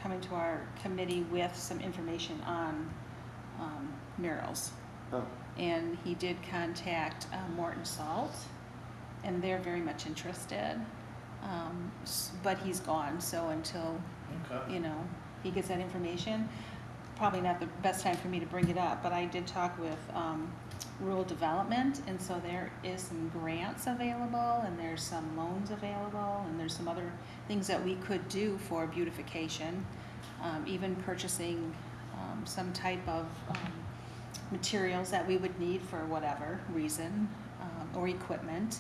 Speaker 6: coming to our committee with some information on, murals.
Speaker 1: Oh,
Speaker 6: And he did contact Morton Salt, and they're very much interested. But he's gone, so until,
Speaker 4: Okay.
Speaker 6: you know, he gets that information, probably not the best time for me to bring it up, but I did talk with rural development, and so there is some grants available, and there's some loans available, and there's some other things that we could do for beautification, even purchasing some type of materials that we would need for whatever reason, or equipment.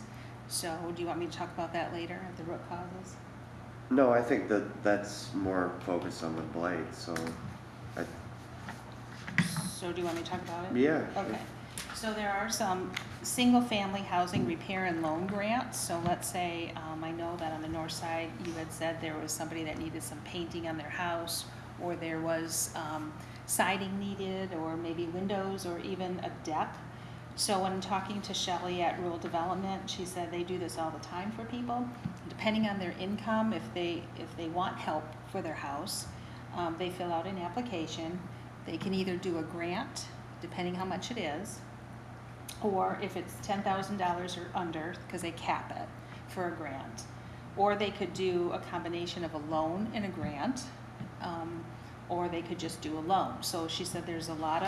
Speaker 6: So do you want me to talk about that later at the root causes?
Speaker 1: no, I think that's more focused on the blight. So,
Speaker 6: So do you want me to talk about it?
Speaker 1: yeah. sure.
Speaker 6: Okay, so there are some single-family housing repair and loan grants. So let's say, I know that on the north side, you had said there was somebody that needed some painting on their house, or there was siding needed, or maybe windows, or even a deck. So when talking to Shelley at Rural Development, she said they do this all the time for people. Depending on their income, if they want help for their house, they fill out an application. They can either do a grant, depending how much it is, or if it's $10,000 or under, because they cap it for a grant. Or they could do a combination of a loan and a grant, or they could just do a loan. So she said there's a lot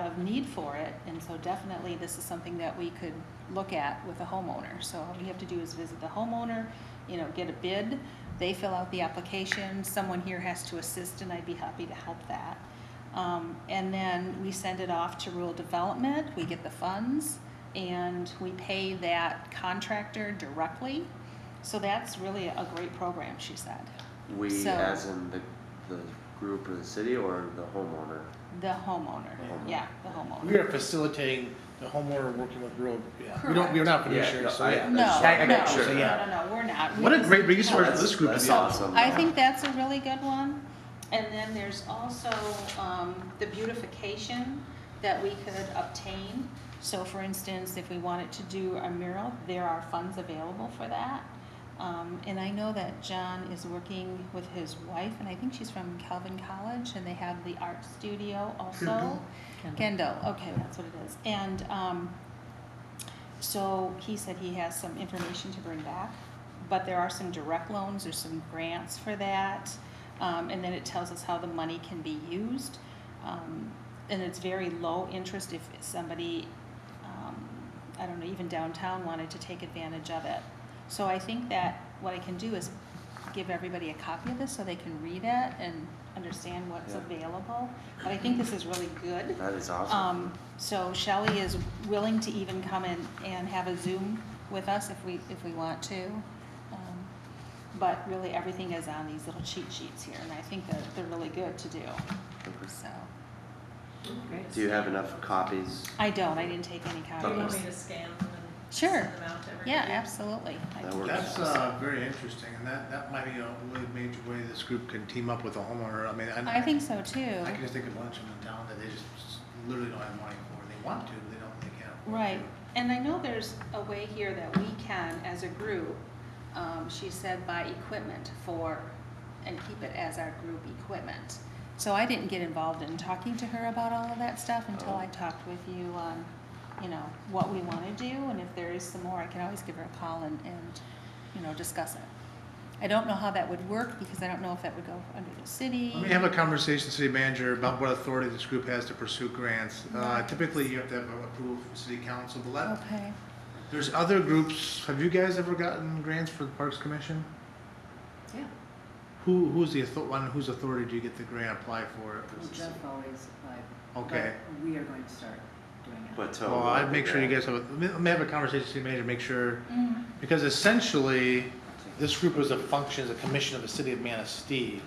Speaker 6: of need for it, and so definitely this is something that we could look at with a homeowner. So all we have to do is visit the homeowner, you know, get a bid, they fill out the application, someone here has to assist, and I'd be happy to help that. And then we send it off to rural development, we get the funds, and we pay that contractor directly. So that's really a great program, she said.
Speaker 1: We,
Speaker 6: So-
Speaker 1: as in the group or the city or the homeowner.
Speaker 6: The homeowner,
Speaker 1: homeowner.
Speaker 6: yeah, the homeowner.
Speaker 4: We are facilitating the homeowner working with rural, yeah. We're not
Speaker 1: Yeah,
Speaker 4: fiduciaries,
Speaker 1: no,
Speaker 4: so
Speaker 1: I-
Speaker 4: yeah.
Speaker 6: No,
Speaker 1: I
Speaker 6: no,
Speaker 1: got you.
Speaker 4: So, yeah.
Speaker 6: no, we're not. We
Speaker 4: What a
Speaker 6: just-
Speaker 4: great resource
Speaker 1: That's-
Speaker 4: this group
Speaker 1: that's
Speaker 4: is.
Speaker 6: So,
Speaker 1: awesome.
Speaker 6: I think that's a really good one. And then there's also the beautification that we could obtain. So for instance, if we wanted to do a mural, there are funds available for that. And I know that John is working with his wife, and I think she's from Calvin College, and they have the art studio also. Kendall, okay, that's what it is. And so he said he has some information to bring back, but there are some direct loans, there's some grants for that, and then it tells us how the money can be used. And it's very low interest if somebody, I don't know, even downtown wanted to take advantage of it. So I think that what I can do is give everybody a copy of this so they can read it and understand what's
Speaker 1: Yeah.
Speaker 6: available. But I think this is really good.
Speaker 1: That is awesome.
Speaker 6: So Shelley is willing to even come in and have a Zoom with us if we want to. But really, everything is on these little cheat sheets here, and I think that they're really good to do, so.
Speaker 2: Great.
Speaker 1: Do you have enough copies?
Speaker 6: I didn't take any
Speaker 7: Do you want me
Speaker 6: copies.
Speaker 7: to scan them and
Speaker 6: Sure.
Speaker 7: send them out to everybody?
Speaker 6: Yeah, absolutely.
Speaker 1: That works.
Speaker 4: That's very interesting, and that might be a really major way this group can team up with a homeowner. I mean,
Speaker 6: I think so too.
Speaker 4: I can just think of a bunch of them in town that they just literally don't have money for. They want to, but they can't afford
Speaker 6: Right,
Speaker 4: to.
Speaker 6: and I know there's a way here that we can, as a group, she said buy equipment and keep it as our group equipment. So I didn't get involved in talking to her about all of that stuff until I talked with you on, what we want to do, and if there is some more, I can always give her a call and discuss it. I don't know how that would work, because I don't know if that would go under the city.
Speaker 4: Let me have a conversation with the city manager about what authority this group has to pursue grants. Typically, you have to have approval from city council, but
Speaker 6: Okay.
Speaker 4: there's other groups. Have you guys ever gotten grants for the Parks Commission?
Speaker 2: Yeah,
Speaker 4: Who's the one whose authority do you get the grant apply for it?
Speaker 2: well, Jeff always applied.
Speaker 4: Okay.
Speaker 2: But we are going to start doing it.
Speaker 1: But
Speaker 4: Well, I'd make sure you guys have, let me have a conversation with the city manager, make sure,
Speaker 6: Mhm.
Speaker 4: because essentially, this group is a function as a commission of the city of Manistee.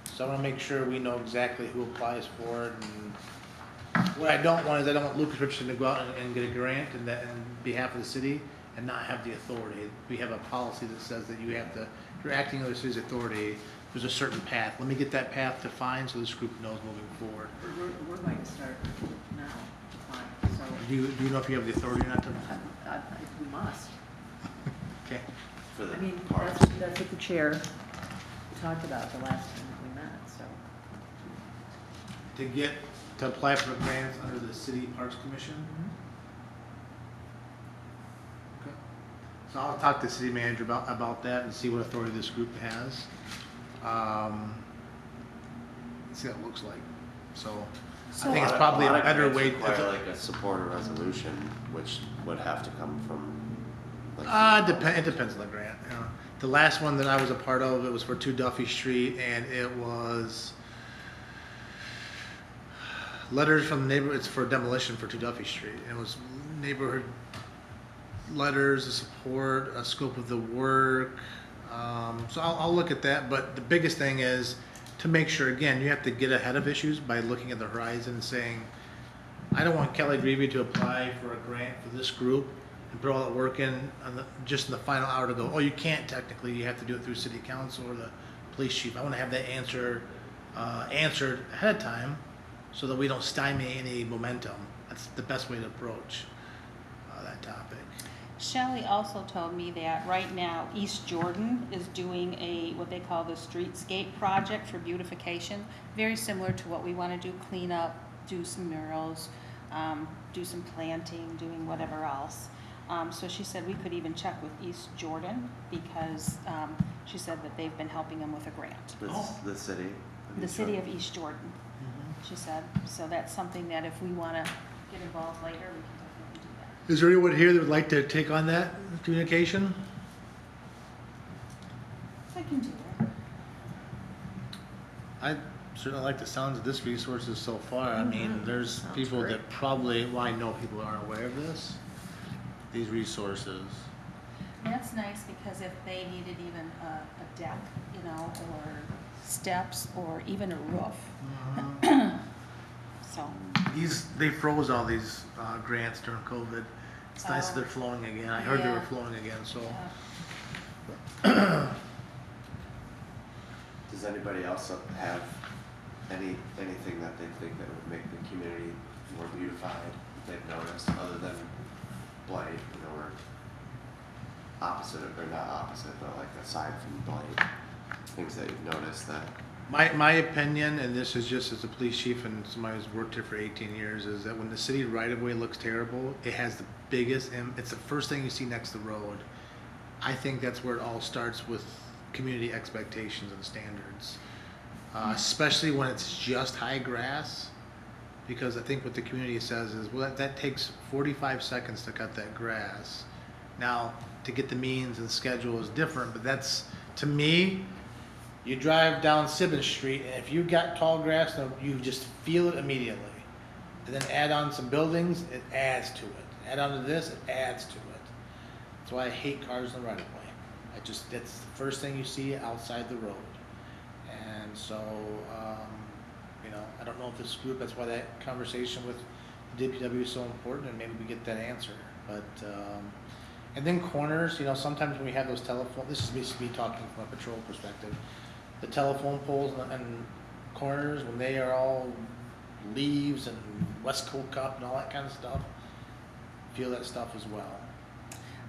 Speaker 4: So I wanna make sure we know exactly who applies for it, and what I don't want is I don't want Lucas Richardson to go out and get a grant in behalf of the city and not have the authority. We have a policy that says that you have to, if you're acting under the city's authority, there's a certain path. Let me get that path defined so this group knows moving forward.
Speaker 2: We're going to start now, applying, so
Speaker 4: Do you know if you have the authority or not to?
Speaker 2: we must.
Speaker 4: Okay.
Speaker 1: For the
Speaker 2: I mean,
Speaker 1: parks.
Speaker 2: that's what the chair talked about the last time that we met, so.
Speaker 4: To apply for grants under the City Parks Commission? Okay. So I'll talk to the city manager about that and see what authority this group has. See what it looks like. So I think it's probably a better way.
Speaker 1: Require like a supporter resolution, which would have to come from.
Speaker 4: It depends on the grant. You know. The last one that I was a part of, it was for 2 Duffy Street, and it was letters from the neighborhood. It's for demolition for 2 Duffy Street. And it was neighborhood letters of support, a scope of the work. So I'll look at that. But the biggest thing is to make sure, again, you have to get ahead of issues by looking at the horizon and saying, I don't want Kelly Greavy to apply for a grant for this group and put all that work in just in the final hour to go, oh, you can't technically, you have to do it through city council or the police chief. I want to have that answered ahead of time so that we don't stymie any momentum. That's the best way to approach that topic.
Speaker 6: Shelley also told me that right now East Jordan is doing what they call the streetscape project for beautification, very similar to what we want to do, clean up, do some murals, do some planting, doing whatever else. So she said we could even check with East Jordan because she said that they've been helping them with a grant.
Speaker 1: The city.
Speaker 6: The city of East Jordan, she said. So that's something that if we want to get involved later, we can definitely do that.
Speaker 4: Is there anyone here that would like to take on that communication?
Speaker 6: I can do that.
Speaker 4: I certainly like the sounds of this resources so far. I mean, there's
Speaker 2: Sounds
Speaker 4: people
Speaker 2: great.
Speaker 4: that probably, well, I know people aren't aware of these resources.
Speaker 6: That's nice because if they needed even a deck, or steps, or even a roof. So,
Speaker 4: They froze all these grants during COVID. It's nice that they're
Speaker 6: Oh.
Speaker 4: flowing again. I heard they were
Speaker 6: Yeah.
Speaker 4: flowing again, so.
Speaker 1: Does anybody else have anything that they think that would make the community more beautified that they've noticed other than blight, or opposite or not opposite, but like aside from blight, things that you've noticed that.
Speaker 4: My opinion, and this is just as a police chief and somebody who's worked here for 18 years, is that when the city right-of-way looks terrible, it has the biggest, it's the first thing you see next to the road. I think that's where it all starts with community expectations and standards. Especially when it's just high grass, because I think what the community says is, well, that takes 45 seconds to cut that grass. Now, to get the means and schedule is different, but that's To me, you drive down Sibbon Street, and if you got tall grass, you just feel it immediately. And then add on some buildings, it adds to it. Add on to this, it adds to it. That's why I hate cars in the right of way. That's the first thing you see outside the road. And so, you know, I don't know if this group, that's why that conversation with DPW is so important, and maybe we get that answer. But, and then corners, you know, sometimes when we have those telephone, this is me talking from a patrol perspective, the telephone poles and corners, when they are all leaves and Westcote Cup and all that kind of stuff, feel that stuff as well.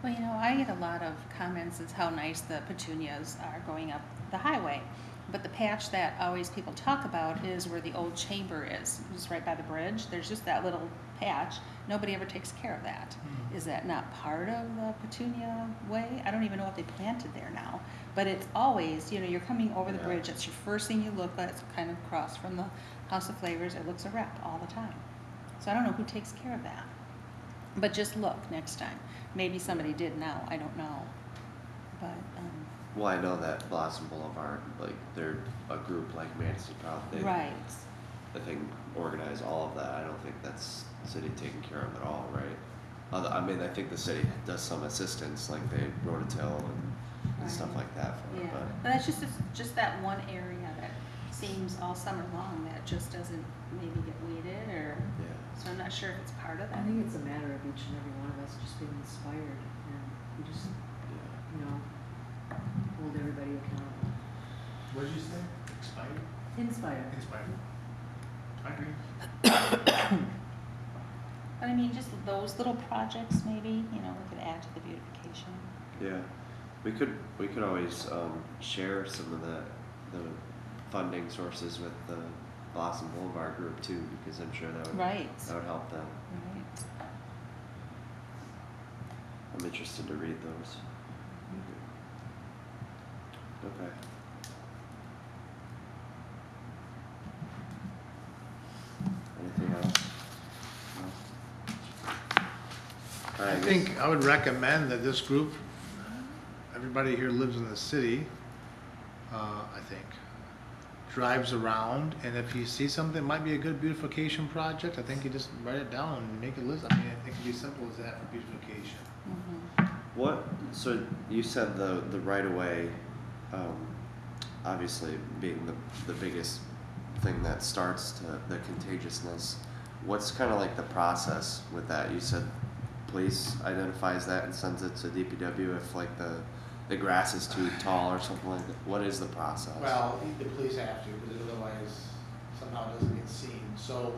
Speaker 6: Well, you know, I get a lot of comments as how nice the petunias are going up the highway. But the patch that always people talk about is where the old chamber is, just right by the bridge. There's just that little patch. Nobody ever takes care of that. Is that not part of the petunia way? I don't even know if they planted there now. But it's always, you know, you're coming over the bridge. It's your first thing you look at. It's kind of across from the House of Flavors. It looks a wreck all the time. So I don't know who takes care of that. But just look next time. Maybe somebody did now. I don't know. But,
Speaker 1: Well, I know that Blossom Boulevard, like, they're a group like Manistee probably.
Speaker 6: right.
Speaker 1: I think organize all of that. I don't think that's city taking care of it all, right? I mean, I think the city does some assistance, like they rototill and stuff
Speaker 6: Right.
Speaker 1: like that for it,
Speaker 6: Yeah,
Speaker 1: but.
Speaker 6: but that's just that one area that seems all summer long that just doesn't maybe get weeded or,
Speaker 1: Yeah.
Speaker 6: so I'm not sure if it's part of
Speaker 2: I
Speaker 6: that.
Speaker 2: think it's a matter of each and every one of us just being inspired, and we just, you know, hold everybody accountable.
Speaker 4: What did you say? Expired?
Speaker 2: Inspired.
Speaker 4: Inspired. I agree.
Speaker 6: But I mean, just those little projects maybe, you know, we could add to the beautification.
Speaker 1: Yeah, we could always share some of the funding sources with the Blossom Boulevard group too, because I'm sure that would
Speaker 6: Right.
Speaker 1: help them.
Speaker 6: Right.
Speaker 1: I'm interested to read those. Okay. Anything else? No? All right,
Speaker 4: I think I would recommend that this group, everybody here lives in the city, I think, drives around, and if you see something that might be a good beautification project, I think you just write it down and make a list. I mean, it can be simple as that for beautification.
Speaker 1: What, so you said the right of way, obviously being the biggest thing that starts to the contagiousness. What's kind of like the process with that? You said police identifies that and sends it to DPW if like the grass is too tall or something like that. What is the process?
Speaker 4: Well, the police have to, because otherwise somehow it doesn't get seen. So,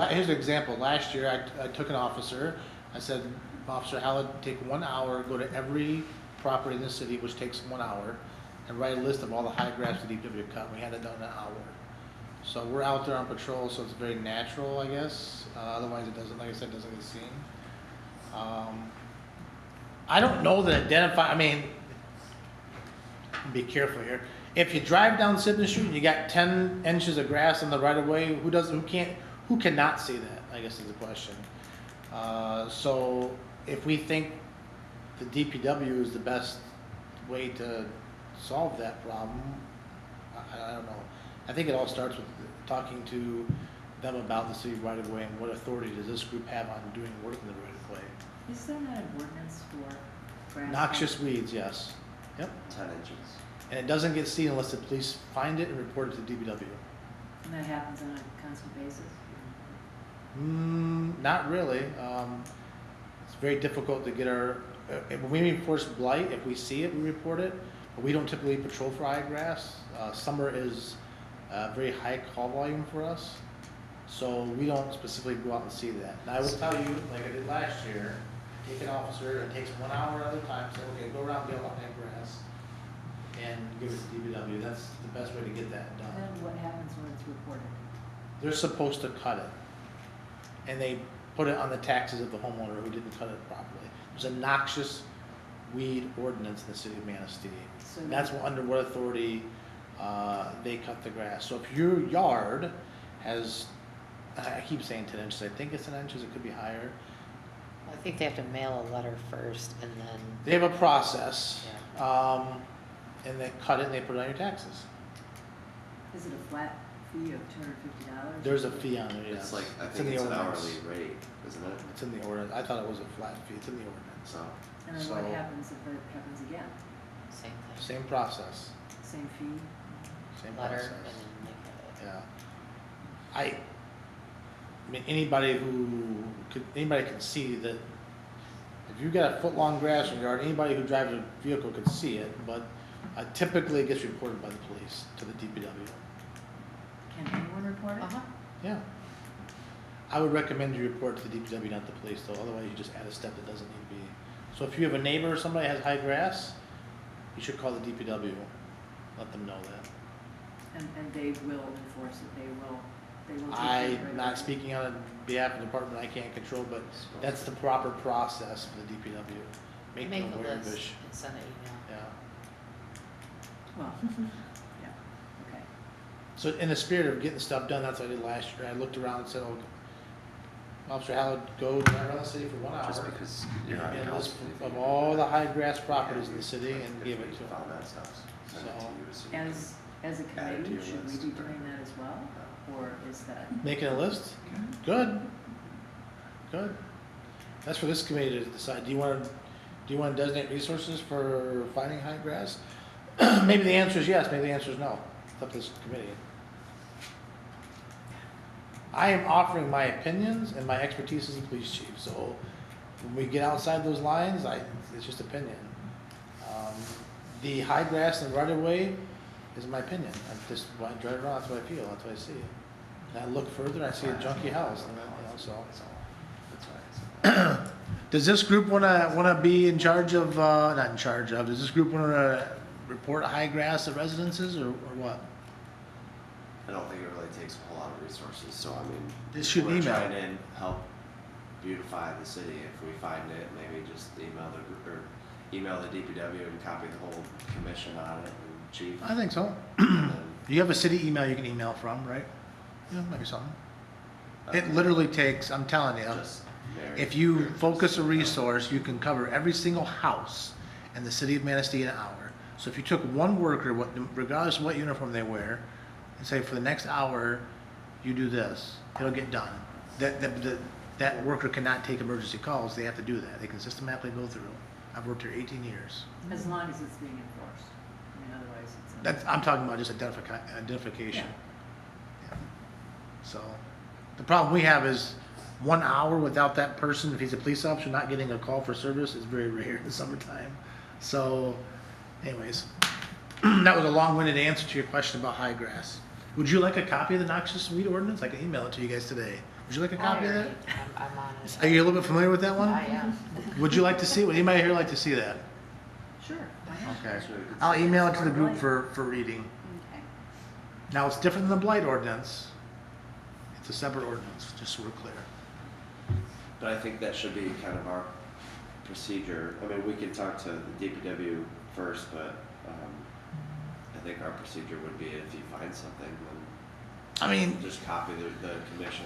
Speaker 4: here's an example. Last year, I took an officer. I said, Officer Hallett, take 1 hour, go to every property in the city, which takes 1 hour, and write a list of all the high grass that DPW cut. We had it done in an hour. So we're out there on patrol, so it's very natural, I guess. Otherwise, it doesn't, like I said, doesn't get seen. I don't know that I mean, be careful here. If you drive down Sibley Street and you got 10 inches of grass on the right of way, who cannot see that, I guess is the question. So if we think the DPW is the best way to solve that problem, I don't know. I think it all starts with talking to them about the city right of way and what authority does this group have on doing work in the right of way.
Speaker 2: Is there not an ordinance for grass?
Speaker 4: Noxious weeds, yes. Yep.
Speaker 1: 10 inches.
Speaker 4: And it doesn't get seen unless the police find it and report it to DPW.
Speaker 2: And that happens on a constant basis?
Speaker 4: Not really. It's very difficult to get when we enforce blight, if we see it, we report it. But we don't typically patrol for high grass. Summer is very high call volume for us. So we don't specifically go out and see that. And I will tell you, like I did last year, take an officer, it takes 1 hour at a time, say, okay, go around, get all that grass, and give it to DPW. That's the best way to get that done.
Speaker 2: Then what happens when it's reported?
Speaker 4: They're supposed to cut it. And they put it on the taxes of the homeowner who didn't cut it properly. There's a noxious weed ordinance in the city of Manistee.
Speaker 2: So
Speaker 4: And that's under what authority they cut the grass. So if your yard has, I keep saying 10 inches, I think it's 10 inches, it could be higher.
Speaker 3: I think they have to mail a letter first and then,
Speaker 4: They have a process.
Speaker 3: yeah.
Speaker 4: and they cut it and they put it on your taxes.
Speaker 2: Is it a flat fee of $250?
Speaker 4: There's a fee on it, yes.
Speaker 1: It's like, I
Speaker 4: It's in
Speaker 1: think
Speaker 4: the
Speaker 1: it's an
Speaker 4: ordinance.
Speaker 1: hourly rate, isn't it?
Speaker 4: It's in the ordinance. I thought it was a flat fee. It's in the ordinance.
Speaker 1: So,
Speaker 2: And then what
Speaker 4: So-
Speaker 2: happens if it happens again?
Speaker 3: Same thing.
Speaker 4: Same process,
Speaker 2: Same fee?
Speaker 4: same
Speaker 3: Letter
Speaker 4: process.
Speaker 3: and then make it.
Speaker 4: Yeah. I mean, anybody can see that if you've got a foot-long grass in your yard, anybody who drives a vehicle could see it, but typically it gets reported by the police to the DPW.
Speaker 2: Can anyone report it?
Speaker 3: Uh-huh.
Speaker 4: Yeah. I would recommend you report to the DPW, not the police, though, otherwise you just add a step that doesn't need to be. So if you have a neighbor or somebody has high grass, you should call the DPW, let them know that.
Speaker 2: And they will enforce it, they will take care of it.
Speaker 4: I'm not speaking on behalf of the department, I can't control, but that's the proper process for the DPW. Make them
Speaker 3: Make a
Speaker 4: aware of
Speaker 3: list
Speaker 4: it.
Speaker 3: and send an email.
Speaker 4: Yeah.
Speaker 2: Well, yeah, okay.
Speaker 4: So in the spirit of getting stuff done, that's what I did last year. I looked around and said, oh, Officer Hallett, go drive around the city for 1 hour.
Speaker 1: just because you're on
Speaker 4: And list
Speaker 1: council.
Speaker 4: of all the high grass properties in the city and give it to them.
Speaker 1: Found that stuff, send it to
Speaker 4: So-
Speaker 1: you so you can-
Speaker 2: As a
Speaker 1: Add it to
Speaker 2: committee,
Speaker 1: your
Speaker 2: should we
Speaker 1: list.
Speaker 2: be doing that as well? Or is that?
Speaker 4: Making a list? Good. Good. That's for this committee to decide. Do you want to designate resources for finding high grass? Maybe the answer is yes, maybe the answer is no. It's up to this committee. I am offering my opinions and my expertise as a police chief, so when we get outside those lines, it's just opinion. The high grass and right of way is my opinion. I just, when I drive around, that's what I feel, that's what I see. And I look further, and I see a junky house, and then, so.
Speaker 1: That's why I said
Speaker 4: Does this group wanna be in charge of, not in charge of, does this group wanna report high grass at residences, or what?
Speaker 1: I don't think it really takes a whole lot of resources, so I mean.
Speaker 4: Just shoot an
Speaker 1: we're
Speaker 4: email.
Speaker 1: trying to help beautify the city. If we find it, maybe just email the DPW and copy the whole commission on it and chief.
Speaker 4: I think so.
Speaker 1: And then,
Speaker 4: You have a city email you can email from, right? Yeah, maybe something. It
Speaker 1: uh,
Speaker 4: literally takes, I'm telling you,
Speaker 1: just
Speaker 4: if you focus a resource, you can cover every single house in the city of Manistee in an hour. So if you took one worker, regardless of what uniform they wear, and say for the next hour, you do this, it'll get done. That worker cannot take emergency calls, they have to do that. They can systematically go through. I've worked here 18 years.
Speaker 2: As long as it's being enforced. I mean, otherwise it's.
Speaker 4: I'm talking about just identification. Yeah. So, the problem we have is 1 hour without that person, if he's a police officer, not getting a call for service is very rare in the summertime. So, anyways, that was a long-winded answer to your question about high grass. Would you like a copy of the noxious weed ordinance? I can email it to you guys today. Would you like a copy of that?
Speaker 3: I'm on it.
Speaker 4: Are you a little bit familiar with that one?
Speaker 3: I am.
Speaker 4: Would you like to see it? Would anybody here like to see that?
Speaker 2: Sure, why not?
Speaker 4: Okay.
Speaker 1: That's really good.
Speaker 4: I'll email it to the group for reading.
Speaker 6: Okay.
Speaker 4: Now, it's different than the blight ordinance. It's a separate ordinance, just so we're clear.
Speaker 1: But I think that should be kind of our procedure. I mean, we could talk to the DPW first, but I think our procedure would be if you find something,
Speaker 4: I mean,
Speaker 1: then just copy the commission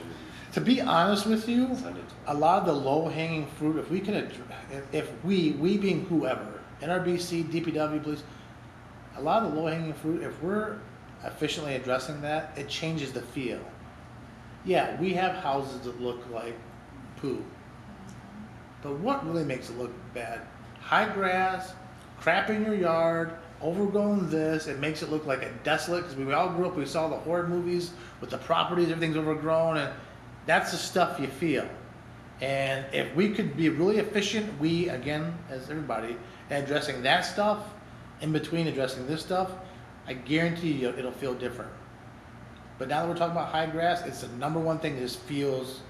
Speaker 4: to be honest with you,
Speaker 1: and send it to
Speaker 4: a
Speaker 1: them.
Speaker 4: lot of the low-hanging fruit, if we can, if we being whoever, NRBC, DPW, police, a lot of the low-hanging fruit, if we're efficiently addressing that, it changes the feel. Yeah, we have houses that look like poo. But what really makes it look bad? High grass, crap in your yard, overgrown this, it makes it look like a desolate, because we all grew up, we saw the horror movies with the properties, everything's overgrown, and that's the stuff you feel. And if we could be really efficient, we, again, as everybody, in addressing that stuff, in between addressing this stuff, I guarantee you it'll feel different. But now that we're talking about high grass, it's the number one thing that just feels,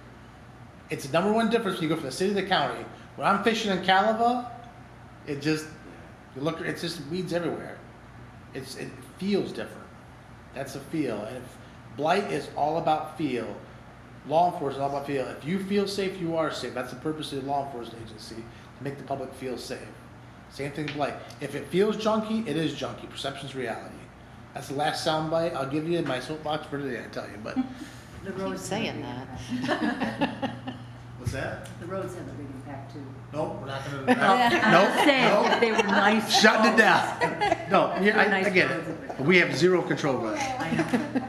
Speaker 4: it's the number one difference when you go from the city to the county. When I'm fishing in Calava, it just, you look, it's just weeds everywhere. It feels different. That's a feel. And if blight is all about feel, law enforcement is all about feel. If you feel safe, you are safe. That's the purpose of the law enforcement agency, to make the public feel safe. Same thing with blight. If it feels junky, it is junky. Perception's reality. That's the last soundbite I'll give you in my soapbox for today, I tell you. But
Speaker 2: The
Speaker 3: Keep
Speaker 2: roads
Speaker 3: saying
Speaker 2: gonna
Speaker 3: that.
Speaker 2: be
Speaker 4: What's that?
Speaker 2: The roads have a big impact too.
Speaker 4: Nope, we're not gonna,
Speaker 2: I'm just saying,
Speaker 4: nope,
Speaker 2: they were nice.
Speaker 4: shutting it
Speaker 2: roads.
Speaker 4: down. No, yeah, I
Speaker 2: Nice
Speaker 4: get
Speaker 2: roads.
Speaker 4: it, but we have zero control over that.
Speaker 2: I know.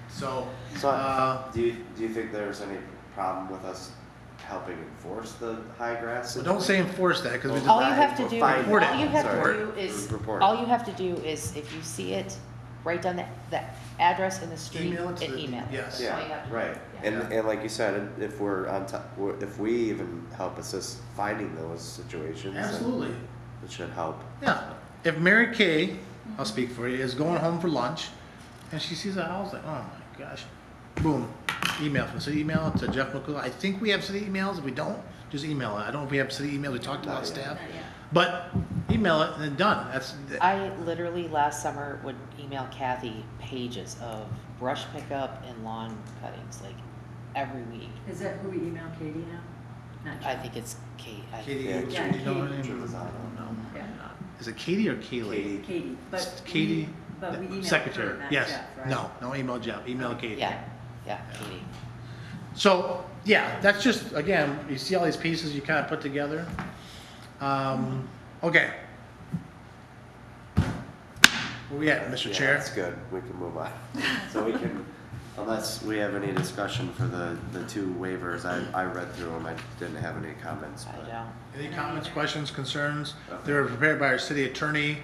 Speaker 4: So,
Speaker 1: So, do you think there's any problem with us helping enforce the high grass?
Speaker 4: so don't say enforce that, because we just.
Speaker 3: All you have to do,
Speaker 1: Fine.
Speaker 3: all you have
Speaker 1: Sorry.
Speaker 3: to do is,
Speaker 1: Report.
Speaker 3: all you have to do is, if you see it, write down the address in the street
Speaker 4: Email it
Speaker 3: and
Speaker 4: to the-
Speaker 3: email it.
Speaker 4: yes.
Speaker 3: That's all you have to do.
Speaker 1: Right,
Speaker 3: Yeah.
Speaker 1: and like you said, if we're on top, if we even help assist finding those situations, then
Speaker 4: Absolutely.
Speaker 1: it should help.
Speaker 4: Yeah, if Mary Kay, I'll speak for you, is going home for lunch, and she sees a house, like, oh my gosh, boom, email from city email to Jeff McCool. I think we have city emails. If we don't, just email it. I don't know if we have city emails. We talked about
Speaker 1: Not yet.
Speaker 4: staff,
Speaker 6: Not yet.
Speaker 4: but email it and then done. That's
Speaker 3: I literally last summer would email Kathy pages of brush pickup and lawn cuttings, like every week.
Speaker 2: Is that who we email Katie now? Not
Speaker 3: I
Speaker 2: Jeff.
Speaker 3: think it's Kate.
Speaker 4: Katie.
Speaker 1: Yeah,
Speaker 4: do
Speaker 2: Katie.
Speaker 4: you know her
Speaker 2: Katie.
Speaker 4: name?
Speaker 1: Giovanni.
Speaker 4: No.
Speaker 2: Yeah,
Speaker 4: Is it Katie or Kaylee?
Speaker 1: Katie.
Speaker 2: Katie, but
Speaker 4: Katie,
Speaker 2: but we email
Speaker 4: secretary.
Speaker 2: her, not
Speaker 4: Yes.
Speaker 2: Jeff, right?
Speaker 4: No, don't email Jeff. Email Katie.
Speaker 3: Yeah, yeah, Katie.
Speaker 4: So, yeah, that's just, again, you see all these pieces you kind of put together. Okay. Where we at, Mr.
Speaker 1: Yeah,
Speaker 4: Chair?
Speaker 1: that's good, we can move on. So we can, unless we have any discussion for the two waivers, I read through them, I didn't have any comments,
Speaker 3: I
Speaker 1: but.
Speaker 3: don't.
Speaker 4: Any comments, questions, concerns?
Speaker 1: Okay.
Speaker 4: They were prepared by our city attorney.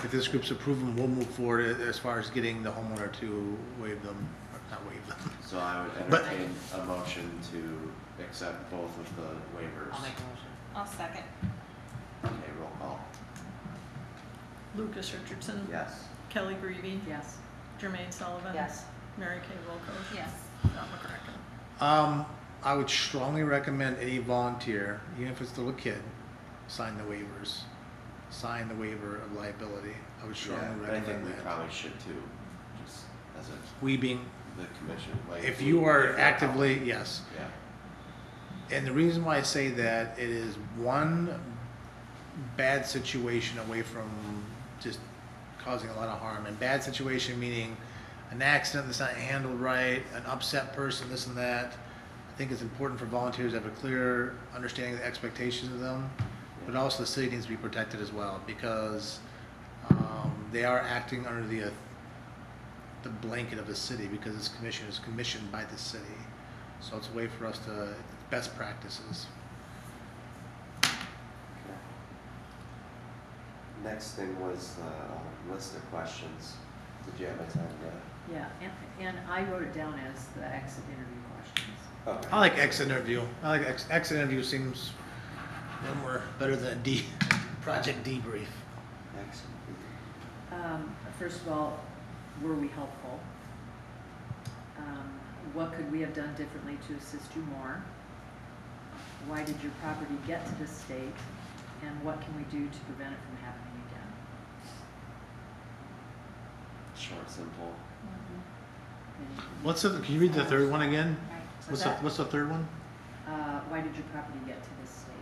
Speaker 4: If this group's approve them, we'll move forward as far as getting the homeowner to waive them, or not waive them.
Speaker 1: So I would
Speaker 4: But-
Speaker 1: entertain a motion to accept both of the waivers.
Speaker 3: I'll make a motion.
Speaker 6: I'll second.
Speaker 1: Okay, roll call.
Speaker 7: Lucas Richardson.
Speaker 1: Yes.
Speaker 7: Kelly Greavy.
Speaker 2: Yes.
Speaker 7: Jermaine Sullivan.
Speaker 3: Yes.
Speaker 7: Mary Kay Wilcox.
Speaker 6: Yes.
Speaker 7: John McCracken.
Speaker 4: I would strongly recommend any volunteer, even if it's a little kid, sign the waivers. Sign the waiver of liability. I would strongly
Speaker 1: Yeah, but I think
Speaker 4: recommend
Speaker 1: we
Speaker 4: that.
Speaker 1: probably should too, just as a,
Speaker 4: We being,
Speaker 1: the commission, like.
Speaker 4: if
Speaker 1: we-
Speaker 4: you are
Speaker 1: if we're
Speaker 4: actively,
Speaker 1: helping.
Speaker 4: yes.
Speaker 1: Yeah,
Speaker 4: And the reason why I say that, it is one bad situation away from just causing a lot of harm. And bad situation meaning an accident that's not handled right, an upset person, this and that. I think it's important for volunteers to have a clear understanding of the expectations of them. But also the city needs to be protected as well, because they are acting under the blanket of the city, because this commission is commissioned by the city. So it's a way for us to, best practices.
Speaker 1: okay. Next thing was the list of questions. Did you have a time to?
Speaker 2: Yeah, and I wrote it down as the exit interview questions.
Speaker 1: Okay.
Speaker 4: I like exit interview. I like exit interview seems a little more better than project debrief.
Speaker 1: Excellent.
Speaker 2: First of all, were we helpful? What could we have done differently to assist you more? Why did your property get to this state? And what can we do to prevent it from happening again?
Speaker 1: Short, simple.
Speaker 4: What's the, can you read the third one again?
Speaker 2: What's that?
Speaker 4: What's the third one?
Speaker 2: Why did your property get to this state?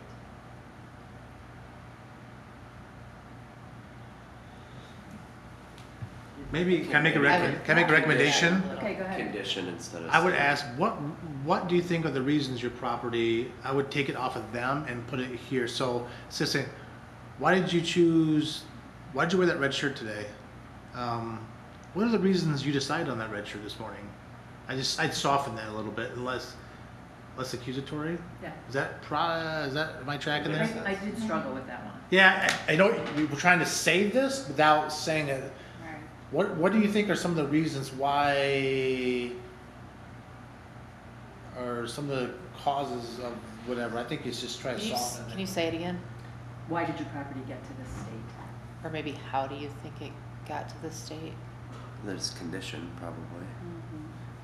Speaker 4: Maybe, can I make a recommendation?
Speaker 2: Okay, go ahead.
Speaker 1: Condition instead of.
Speaker 4: I would
Speaker 1: state.
Speaker 4: ask, what do you think are the reasons your property, I would take it off of them and put it here. So, it's just saying, why did you wear that red shirt today? What are the reasons you decided on that red shirt this morning? I'd soften that a little bit, less accusatory.
Speaker 2: Yeah.
Speaker 4: Am I tracking this?
Speaker 2: I did struggle with that one.
Speaker 4: Yeah, I know we were trying to say this without saying it.
Speaker 6: Right.
Speaker 4: What do you think are some of the reasons why, or some of the causes of whatever? I think it's just try to soften
Speaker 3: Can
Speaker 4: it.
Speaker 3: you say it again?
Speaker 2: Why did your property get to this state?
Speaker 3: Or maybe how do you think it got to this state?
Speaker 1: There's condition probably.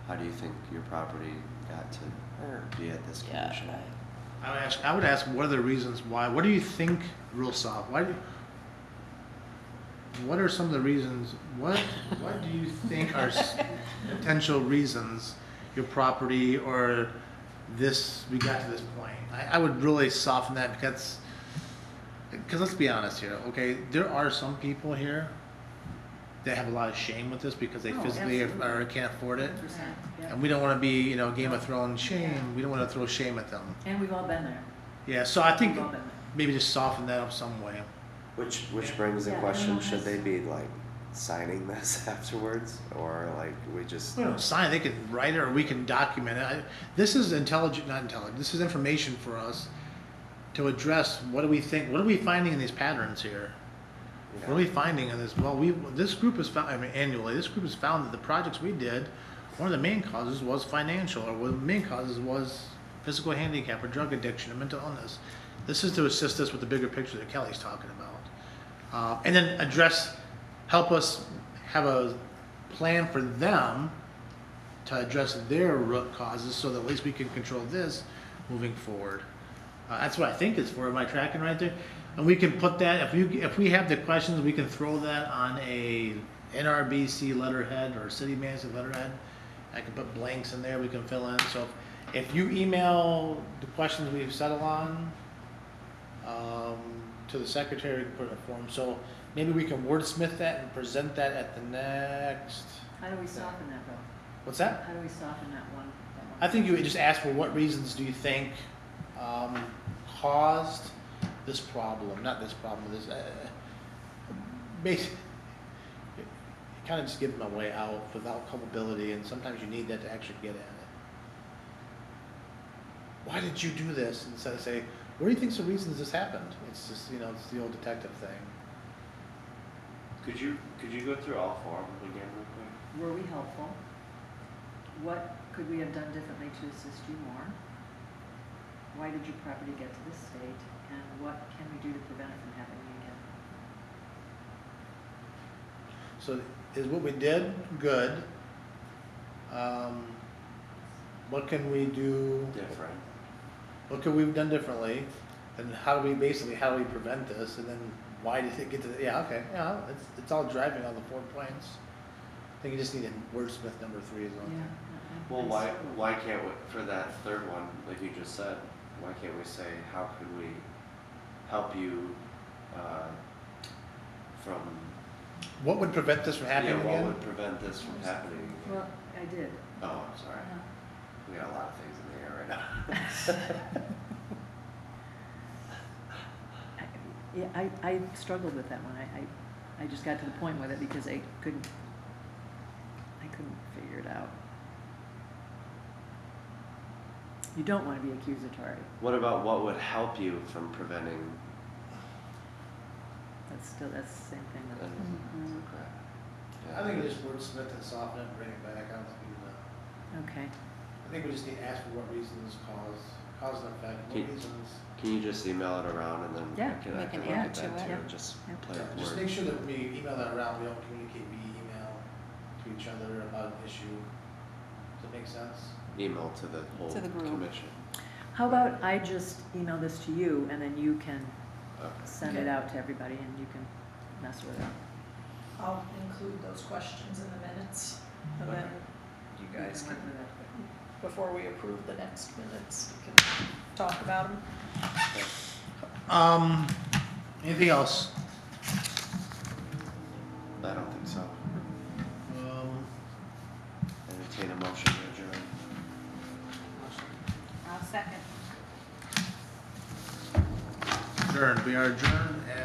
Speaker 1: How do you think your property got to
Speaker 3: Or,
Speaker 1: be at this
Speaker 3: yeah,
Speaker 1: condition?
Speaker 4: I would ask, what are the reasons why? What do you think, real soft? What are some of the reasons? What do you think are potential reasons your property or we got to this point? I would really soften that, because let's be honest here, okay? There are some people here that have a lot of shame with this because they
Speaker 2: Oh,
Speaker 4: physically
Speaker 2: absolutely.
Speaker 4: or can't afford it.
Speaker 2: 100%, yeah.
Speaker 4: And we don't wanna be, Game of Thrones shame, we don't wanna throw shame at them.
Speaker 2: And we've all been there.
Speaker 4: Yeah, so I think
Speaker 2: We've all been there.
Speaker 4: maybe just soften that up some way.
Speaker 1: Which brings the
Speaker 2: Yeah, I
Speaker 1: question,
Speaker 2: don't
Speaker 1: should they
Speaker 2: know.
Speaker 1: be like signing this afterwards, or like we just?
Speaker 4: We don't sign, they can write it or we can document it. This is not intelligent, this is information for us to address what do we think, what are we finding in these patterns here? What are we finding in this? Well, this group has found, annually, this group has found that the projects we did, one of the main causes was financial, or one of the main causes was physical handicap or drug addiction or mental illness. This is to assist us with the bigger picture that Kelly's talking about. And then help us have a plan for them to address their root causes so that at least we can control this moving forward. That's what I think it's for. Am I tracking right there? And we can put that, if we have the questions, we can throw that on a NRBC letterhead or city manager letterhead. I can put blanks in there, we can fill in. So if you email the questions we've settled on to the secretary, put in a form. So maybe we can wordsmith that and present that at the next.
Speaker 2: How do we soften that, though?
Speaker 4: What's that?
Speaker 2: How do we soften that one?
Speaker 4: I think you would just ask for what reasons do you think caused this problem, not this problem, this basically, you kind of just give them a way out without culpability, and sometimes you need that to actually get at it. Why did you do this? Instead of say, what do you think's the reasons this happened? It's just, it's the old detective thing.
Speaker 1: Could you go through all four of them again real quick?
Speaker 2: Were we helpful? What could we have done differently to assist you more? Why did your property get to this state? And what can we do to prevent it from happening again?
Speaker 4: So is what we did good? What can we do?
Speaker 1: Different.
Speaker 4: What could we have done differently? And how do we prevent this? And then why did it get to, it's all driving on the 4 points. I think you just need a wordsmith number 3 is on there.
Speaker 1: Well, why can't we, for that third one, like you just said, why can't we say, how could we help you from?
Speaker 4: What would prevent this from happening
Speaker 1: What
Speaker 4: again?
Speaker 1: would prevent this from happening again?
Speaker 2: Well, I did.
Speaker 1: Oh, I'm sorry. We got a lot of things in the air right now.
Speaker 2: I struggled with that one. I just got to the point with it because I couldn't figure it out. You don't want to be accusatory.
Speaker 1: What about what would help you from preventing?
Speaker 2: That's the same thing.
Speaker 4: I think we just wordsmith and soften it and bring it back. I don't think we need to.
Speaker 2: Okay.
Speaker 4: I think we just need to ask for what reasons cause and effect, what reasons.
Speaker 1: Can you just email it around and then
Speaker 2: Yeah,
Speaker 1: I can
Speaker 6: we
Speaker 1: look
Speaker 6: can
Speaker 1: at
Speaker 6: add
Speaker 1: that
Speaker 6: to it.
Speaker 1: too,
Speaker 2: Yep.
Speaker 1: and just
Speaker 2: Yep.
Speaker 1: play with
Speaker 4: Just
Speaker 1: words.
Speaker 4: make sure that we email that around, we don't communicate via email to each other about an issue. Does that make sense?
Speaker 1: Email to the whole
Speaker 6: To the group.
Speaker 1: commission.
Speaker 2: How about I just email this to you and then you can
Speaker 1: Okay.
Speaker 2: send it out to everybody and you can mess with it.
Speaker 7: I'll include those questions in the minutes, and then you guys can, before we approve the next minutes, we can talk about them.
Speaker 4: Anything else?
Speaker 1: I don't think so. Entertain a motion to adjourn.
Speaker 6: I'll second.
Speaker 4: Adjourned. We are adjourned at